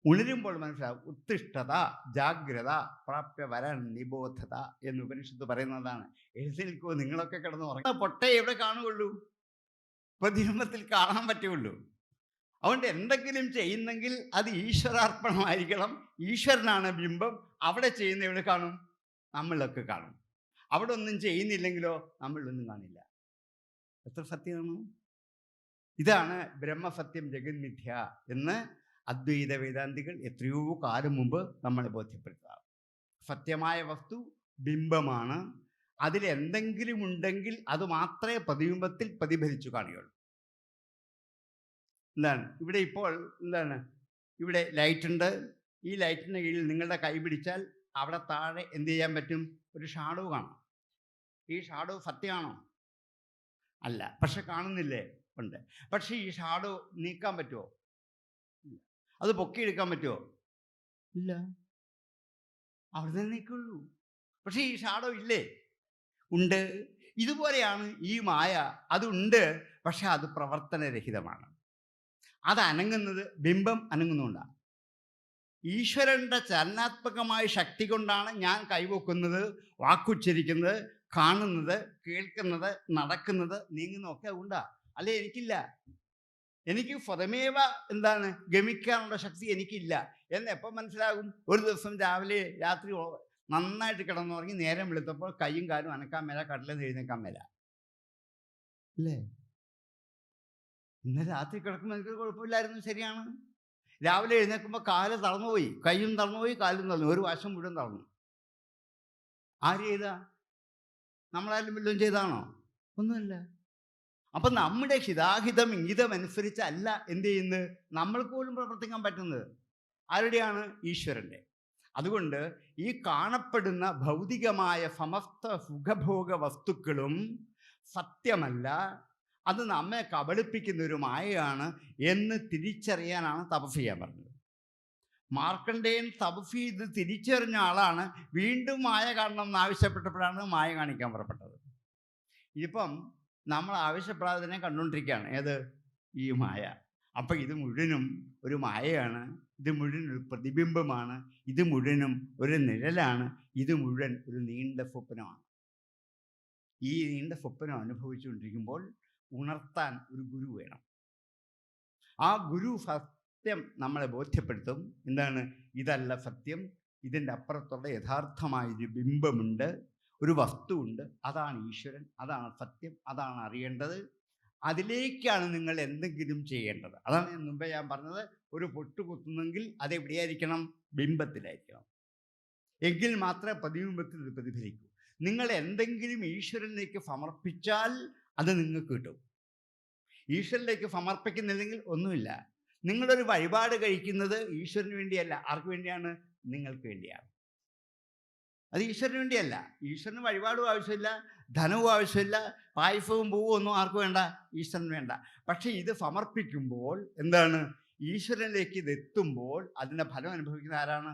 ഉണരുമ്പോൾ മനസ്സിലാവും. ഉത്തിഷ്ഠത ജാഗ്രത പ്രാപ്യ വരൻ നിബോധത എന്ന് ഉപനിഷത്ത് പറയുന്നതാണ്. എഴുന്നേൽക്കോ, നിങ്ങളൊക്കെ കിടന്ന് ഉറങ്ങുന്ന പൊട്ടേ എവിടെ കാണുകയുള്ളൂ? പ്രതിബിംബത്തിൽ കാണാൻ പറ്റുകയുള്ളൂ. അതുകൊണ്ട് എന്തെങ്കിലും ചെയ്യുന്നെങ്കിൽ അത് ഈശ്വരാർപ്പണമായിരിക്കണം. ഈശ്വരനാണ് ബിംബം. അവിടെ ചെയ്യുന്ന എവിടെ കാണും? നമ്മളൊക്കെ കാണും. അവിടെ ഒന്നും ചെയ്യുന്നില്ലെങ്കിലോ നമ്മളൊന്നും കാണില്ല. എത്ര സത്യമാണ്! ഇതാണ് ബ്രഹ്മസത്യം ജഗന്മിഥ്യ എന്ന് അദ്വൈത വേദാന്തികൾ എത്രയോ കാലം മുമ്പ് നമ്മളെ ബോധ്യപ്പെടുത്തുക. സത്യമായ വസ്തു ബിംബമാണ്. അതിലെന്തെങ്കിലും ഉണ്ടെങ്കിൽ അത് മാത്രമേ പ്രതിബിംബത്തിൽ പ്രതിഫലിച്ചു കാണുകയുള്ളൂ. എന്താണ് ഇവിടെ ഇപ്പോൾ എന്താണ്? ഇവിടെ ലൈറ്റ് ഉണ്ട്. ഈ ലൈറ്റിൻ്റെ കീഴിൽ നിങ്ങളുടെ കൈ പിടിച്ചാൽ അവിടെ താഴെ എന്ത് ചെയ്യാൻ പറ്റും? ഒരു ഷാഡോ കാണാം. ഈ ഷാഡോ സത്യമാണോ? അല്ല. പക്ഷെ കാണുന്നില്ലേ? ഉണ്ട്. പക്ഷെ ഈ ഷാഡോ നീക്കാൻ പറ്റുമോ? ഇല്ല. അത് പൊക്കിയെടുക്കാൻ പറ്റുമോ? ഇല്ല. അവിടെ തന്നെ നീക്കുള്ളൂ. പക്ഷെ ഈ ഷാഡോ ഇല്ലേ? ഉണ്ട്. ഇതുപോലെയാണ് ഈ മായ. അതുണ്ട്, പക്ഷെ അത് പ്രവർത്തനരഹിതമാണ്. അത് അനങ്ങുന്നത് ബിംബം അനങ്ങുന്നുണ്ടാണ്. ഈശ്വരൻ്റെ ചലനാത്മകമായ ശക്തി കൊണ്ടാണ് ഞാൻ കൈവക്കുന്നത്, വാക്കുച്ചരിക്കുന്നത്, കാണുന്നത്, കേൾക്കുന്നത്, നടക്കുന്നത്, നീങ്ങുന്നതൊക്കെ ഉണ്ടാ. അല്ലെ എനിക്കില്ല. എനിക്ക് സ്വതമേവ എന്താണ് ഗമിക്കാനുള്ള ശക്തി എനിക്കില്ല എന്ന് എപ്പോൾ മനസ്സിലാകും? ഒരു ദിവസം രാവിലെ രാത്രി നന്നായിട്ട് കിടന്നുറങ്ങി നേരം വെളുത്തപ്പോൾ കൈയും കാലും അനക്കാൻ മേല, കടലിൽ എഴുന്നേക്കാൻ മേല. അല്ലേ? ഇന്ന് രാത്രി കിടക്കുമ്പോൾ എനിക്ക് കുഴപ്പമില്ലായിരുന്നു, ശരിയാണ്. രാവിലെ എഴുന്നേൽക്കുമ്പോൾ കാല് തളർന്നുപോയി, കൈയും തളർന്നുപോയി, കാലും തളർന്നു, ഒരു വശം മുഴുവൻ തളർന്നു. ആര് ചെയ്താ? നമ്മളാരും വല്ലതും ചെയ്താണോ? ഒന്നുമില്ല. അപ്പം നമ്മുടെ ഹിതാഹിതം ഇംഗിതമനുസരിച്ചല്ല എന്ത് ചെയ്യുന്നത്? നമ്മൾക്ക് പോലും പ്രവർത്തിക്കാൻ പറ്റുന്നത് ആരുടെയാണ്? ഈശ്വരൻ്റെ. അതുകൊണ്ട് ഈ കാണപ്പെടുന്ന ഭൗതികമായ സമസ്ത സുഖഭോഗ വസ്തുക്കളും സത്യമല്ല, അത് നമ്മെ കബളിപ്പിക്കുന്ന ഒരു മായയാണ് എന്ന് തിരിച്ചറിയാനാണ് തപസ് ചെയ്യാൻ പറഞ്ഞത്. മാർക്കണ്ഡേയൻ തപസ് ചെയ്ത് തിരിച്ചറിഞ്ഞ ആളാണ്. വീണ്ടും മായ കാണണം എന്ന് ആവശ്യപ്പെട്ടപ്പോഴാണ് മായ കാണിക്കാൻ പുറപ്പെട്ടത്. ഇതിപ്പം നമ്മൾ ആവശ്യപ്പെടാതെ തന്നെ കണ്ടുകൊണ്ടിരിക്കുകയാണ്. ഏത്? ഈ മായ. അപ്പം ഇത് മുഴുവനും ഒരു മായയാണ്. ഇത് മുഴുവൻ ഒരു പ്രതിബിംബമാണ്. ഇത് മുഴുവനും ഒരു നിഴലാണ്. ഇത് മുഴുവൻ ഒരു നീണ്ട സ്വപ്നമാണ്. ഈ നീണ്ട സ്വപ്നം അനുഭവിച്ചുകൊണ്ടിരിക്കുമ്പോൾ ഉണർത്താൻ ഒരു ഗുരു വേണം. ആ ഗുരു സത്യം നമ്മളെ ബോധ്യപ്പെടുത്തും. എന്താണ്? ഇതല്ല സത്യം, ഇതിൻ്റെ അപ്പുറത്തുള്ള യഥാർത്ഥമായൊരു ബിംബമുണ്ട്, ഒരു വസ്തുവുണ്ട്, അതാണ് ഈശ്വരൻ, അതാണ് സത്യം, അതാണ് അറിയേണ്ടത്. അതിലേക്കാണ് നിങ്ങൾ എന്തെങ്കിലും ചെയ്യേണ്ടത്. അതാണ് മുമ്പേ ഞാൻ പറഞ്ഞത്. ഒരു പൊട്ട് കുത്തുന്നെങ്കിൽ അതെവിടെയായിരിക്കണം? ബിംബത്തിലായിരിക്കണം. എങ്കിൽ മാത്രമേ പ്രതിബിംബത്തിൽ ഇത് പ്രതിഫലിക്കൂ. നിങ്ങൾ എന്തെങ്കിലും ഈശ്വരനിലേക്ക് സമർപ്പിച്ചാൽ അത് നിങ്ങൾക്ക് കിട്ടും. ഈശ്വരനിലേക്ക് സമർപ്പിക്കുന്നില്ലെങ്കിൽ ഒന്നുമില്ല. നിങ്ങളൊരു വഴിപാട് കഴിക്കുന്നത് ഈശ്വരന് വേണ്ടിയല്ല. ആർക്ക് വേണ്ടിയാണ്? നിങ്ങൾക്ക് വേണ്ടിയാണ്. അത് ഈശ്വരന് വേണ്ടിയല്ല. ഈശ്വരന് വഴിപാടും ആവശ്യമില്ല, ധനവും ആവശ്യമില്ല, പായസവും പൂവും ഒന്നും ആർക്കും വേണ്ട, ഈശ്വരന് വേണ്ട. പക്ഷേ ഇത് സമർപ്പിക്കുമ്പോൾ എന്താണ്, ഈശ്വരനിലേക്ക് ഇത് എത്തുമ്പോൾ അതിൻ്റെ ഫലം അനുഭവിക്കുന്ന ആരാണ്?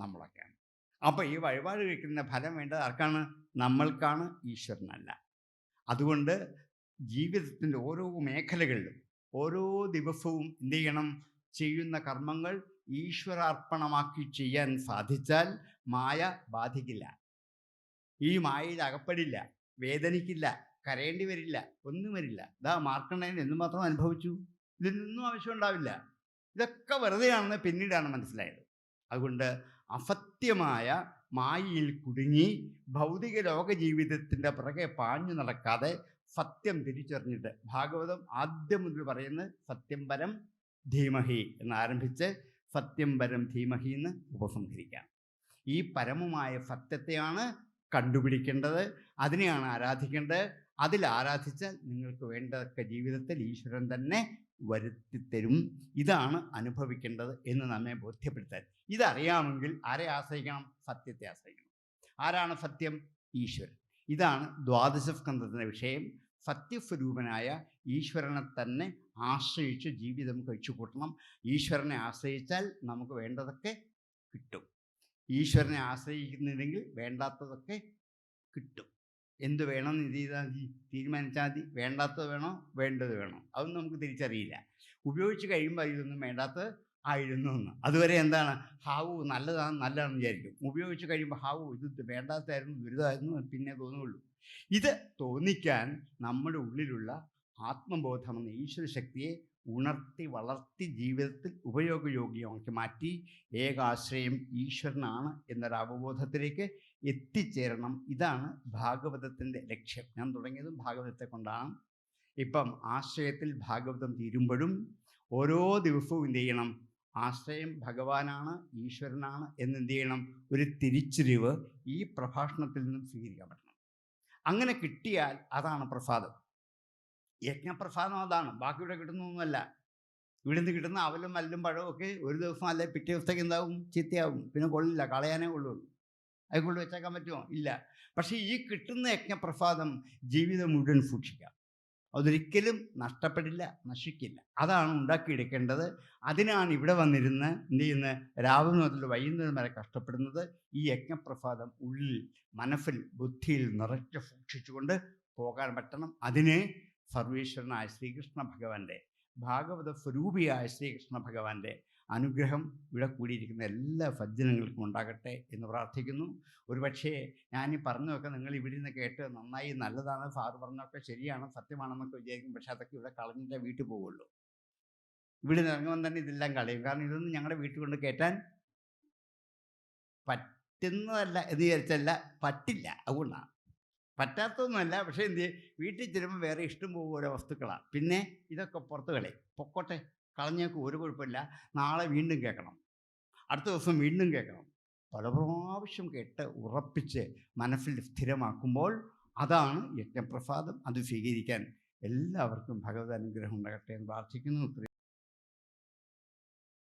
നമ്മളൊക്കെയാണ്. അപ്പോൾ ഈ വഴിപാട് കഴിക്കുന്ന ഫലം വേണ്ടത് ആർക്കാണ്? നമ്മൾക്കാണ്, ഈശ്വരനല്ല. അതുകൊണ്ട് ജീവിതത്തിൻ്റെ ഓരോ മേഖലകളിലും ഓരോ ദിവസവും എന്ത് ചെയ്യണം? ചെയ്യുന്ന കർമ്മങ്ങൾ ഈശ്വരാർപ്പണമാക്കി ചെയ്യാൻ സാധിച്ചാൽ മായ ബാധിക്കില്ല, ഈ മായയിൽ അകപ്പെടില്ല, വേദനിക്കില്ല, കരയേണ്ടി വരില്ല, ഒന്നും വരില്ല. ഇതാ മാർക്കണ്ഡേയൻ എന്തുമാത്രം അനുഭവിച്ചു, ഇതിനൊന്നും ആവശ്യമുണ്ടാവില്ല. ഇതൊക്കെ വെറുതെയാണെന്ന് പിന്നീടാണ് മനസ്സിലായത്. അതുകൊണ്ട് അസത്യമായ മായയിൽ കുടുങ്ങി ഭൗതിക ലോക ജീവിതത്തിൻ്റെ പുറകെ പാഞ്ഞു നടക്കാതെ സത്യം തിരിച്ചറിഞ്ഞിട്ട്, ഭാഗവതം ആദ്യം മുതൽ പറയുന്നത് സത്യം പരം ധീമഹി എന്നാരംഭിച്ച് സത്യം പരം ധീമഹി എന്ന് ഉപസംഹരിക്കാം. ഈ പരമമായ സത്യത്തെയാണ് കണ്ടുപിടിക്കേണ്ടത്, അതിനെയാണ് ആരാധിക്കേണ്ടത്. അതിൽ ആരാധിച്ചാൽ നിങ്ങൾക്ക് വേണ്ടതൊക്കെ ജീവിതത്തിൽ ഈശ്വരൻ തന്നെ വരുത്തിത്തരും. ഇതാണ് അനുഭവിക്കേണ്ടത് എന്ന് നമ്മെ ബോധ്യപ്പെടുത്താൻ. ഇതറിയാമെങ്കിൽ ആരെ ആശ്രയിക്കണം? സത്യത്തെ ആശ്രയിക്കണം. ആരാണ് സത്യം? ഈശ്വരൻ. ഇതാണ് ദ്വാദശ സ്കന്ധത്തിൻ്റെ വിഷയം. സത്യസ്വരൂപനായ ഈശ്വരനെ തന്നെ ആശ്രയിച്ച് ജീവിതം കഴിച്ചു കൂട്ടണം. ഈശ്വരനെ ആശ്രയിച്ചാൽ നമുക്ക് വേണ്ടതൊക്കെ കിട്ടും. ഈശ്വരനെ ആശ്രയിക്കുന്നില്ലെങ്കിൽ വേണ്ടാത്തതൊക്കെ കിട്ടും. എന്ത് വേണമെന്ന് ഇത് ചെയ്താൽ മതി, തീരുമാനിച്ചാൽ മതി. വേണ്ടാത്തത് വേണോ, വേണ്ടത് വേണോ, അതൊന്നും നമുക്ക് തിരിച്ചറിയില്ല. ഉപയോഗിച്ച് കഴിയുമ്പോൾ ഇതൊന്നും വേണ്ടാത്തത് ആയിരുന്നു എന്ന്. അതുവരെ എന്താണ്, ഹാവു നല്ലതാണെന്ന് വിചാരിക്കും. ഉപയോഗിച്ച് കഴിയുമ്പോൾ ഹാവു ഇത് വേണ്ടാത്തതായിരുന്നു, ദുരിതമായിരുന്നു പിന്നെ തോന്നുള്ളൂ. ഇത് തോന്നിക്കാൻ നമ്മുടെ ഉള്ളിലുള്ള ആത്മബോധമെന്ന ഈശ്വരശക്തിയെ ഉണർത്തി വളർത്തി ജീവിതത്തിൽ ഉപയോഗയോഗ്യമാക്കി മാറ്റി ഏകാശ്രയം ഈശ്വരനാണ് എന്നൊരു അവബോധത്തിലേക്ക് എത്തിച്ചേരണം. ഇതാണ് ഭാഗവതത്തിൻ്റെ ലക്ഷ്യം. ഞാൻ തുടങ്ങിയതും ഭാഗവതത്തെ കൊണ്ടാണ്. ഇപ്പം ആശ്രയത്തിൽ ഭാഗവതം തീരുമ്പോഴും ഓരോ ദിവസവും എന്ത് ചെയ്യണം? ആശ്രയം ഭഗവാനാണ്, ഈശ്വരനാണ് എന്നെന്ത് ചെയ്യണം? ഒരു തിരിച്ചറിവ് ഈ പ്രഭാഷണത്തിൽ നിന്നും സ്വീകരിക്കാൻ പറ്റണം. അങ്ങനെ കിട്ടിയാൽ അതാണ് പ്രസാദം. യജ്ഞപ്രസാദം അതാണ്, ബാക്കി ഇവിടെ കിട്ടുന്നൊന്നുമല്ല. ഇവിടെ നിന്ന് കിട്ടുന്ന അവലും മല്ലും പഴവും ഒക്കെ ഒരു ദിവസം അല്ലെ പിറ്റേ ദിവസത്തേക്ക് എന്താവും? ചീത്തയാവും, പിന്നെ കൊള്ളില്ല, കളയാനേ കൊള്ളുള്ളൂ. അതുകൊണ്ട് വെച്ചേക്കാൻ പറ്റുമോ? ഇല്ല. പക്ഷേ ഈ കിട്ടുന്ന യജ്ഞപ്രസാദം ജീവിതം മുഴുവൻ സൂക്ഷിക്കാം. അതൊരിക്കലും നഷ്ടപ്പെടില്ല, നശിക്കില്ല. അതാണ് ഉണ്ടാക്കിയെടുക്കേണ്ടത്. അതിനാണ് ഇവിടെ വന്നിരുന്ന് എന്ത് ചെയ്യുന്നത്? രാവിലെ മുതൽ വൈകുന്നേരം വരെ കഷ്ടപ്പെടുന്നത്. ഈ യജ്ഞപ്രസാദം ഉള്ളിൽ, മനസ്സിൽ, ബുദ്ധിയിൽ നിറച്ച് സൂക്ഷിച്ചുകൊണ്ട് പോകാൻ പറ്റണം. അതിന് സർവേശ്വരനായ ശ്രീകൃഷ്ണ ഭഗവാന്റെ, ഭാഗവത സ്വരൂപിയായ ശ്രീകൃഷ്ണ ഭഗവാന്റെ അനുഗ്രഹം ഇവിടെ കൂടിയിരിക്കുന്ന എല്ലാ സജ്ജനങ്ങൾക്കും ഉണ്ടാകട്ടെ എന്ന് പ്രാർത്ഥിക്കുന്നു. ഒരുപക്ഷേ ഞാനീ പറഞ്ഞതൊക്കെ നിങ്ങൾ ഇവിടെ നിന്ന് കേട്ട് നന്നായി, നല്ലതാണ്, സാറ് പറഞ്ഞതൊക്കെ ശരിയാണ്, സത്യമാണെന്നൊക്കെ വിചാരിക്കും. പക്ഷെ അതൊക്കെ ഇവിടെ കളഞ്ഞിട്ടേ വീട്ടിൽ പോവുള്ളൂ. ഇവിടെ നിന്ന് ഇറങ്ങുമ്പോൾ തന്നെ ഇതെല്ലാം കളയും. കാരണം ഇതൊന്നും ഞങ്ങളുടെ വീട്ടിൽ കൊണ്ട് കയറ്റാൻ പറ്റുന്നതല്ല എന്ന് വിചാരിച്ചല്ല, പറ്റില്ല. അതുകൊണ്ടാണ് പറ്റാത്തതൊന്നുമല്ല. പക്ഷേ എന്ത് ചെയ്യും, വീട്ടിൽ ചെല്ലുമ്പോൾ വേറെ ഇഷ്ടം പോകും ഓരോ വസ്തുക്കളാണ്. പിന്നെ ഇതൊക്കെ പുറത്ത് കളയും. പൊക്കോട്ടെ, കളഞ്ഞേക്കും, ഒരു കുഴപ്പമില്ല. നാളെ വീണ്ടും കേൾക്കണം, അടുത്ത ദിവസം വീണ്ടും കേൾക്കണം. പല പ്രാവശ്യം കേട്ട് ഉറപ്പിച്ച് മനസ്സിൽ സ്ഥിരമാക്കുമ്പോൾ അതാണ് യജ്ഞപ്രസാദം. അത് സ്വീകരിക്കാൻ എല്ലാവർക്കും ഭഗവത് അനുഗ്രഹം ഉണ്ടാകട്ടെ എന്ന് പ്രാർത്ഥിക്കുന്നു.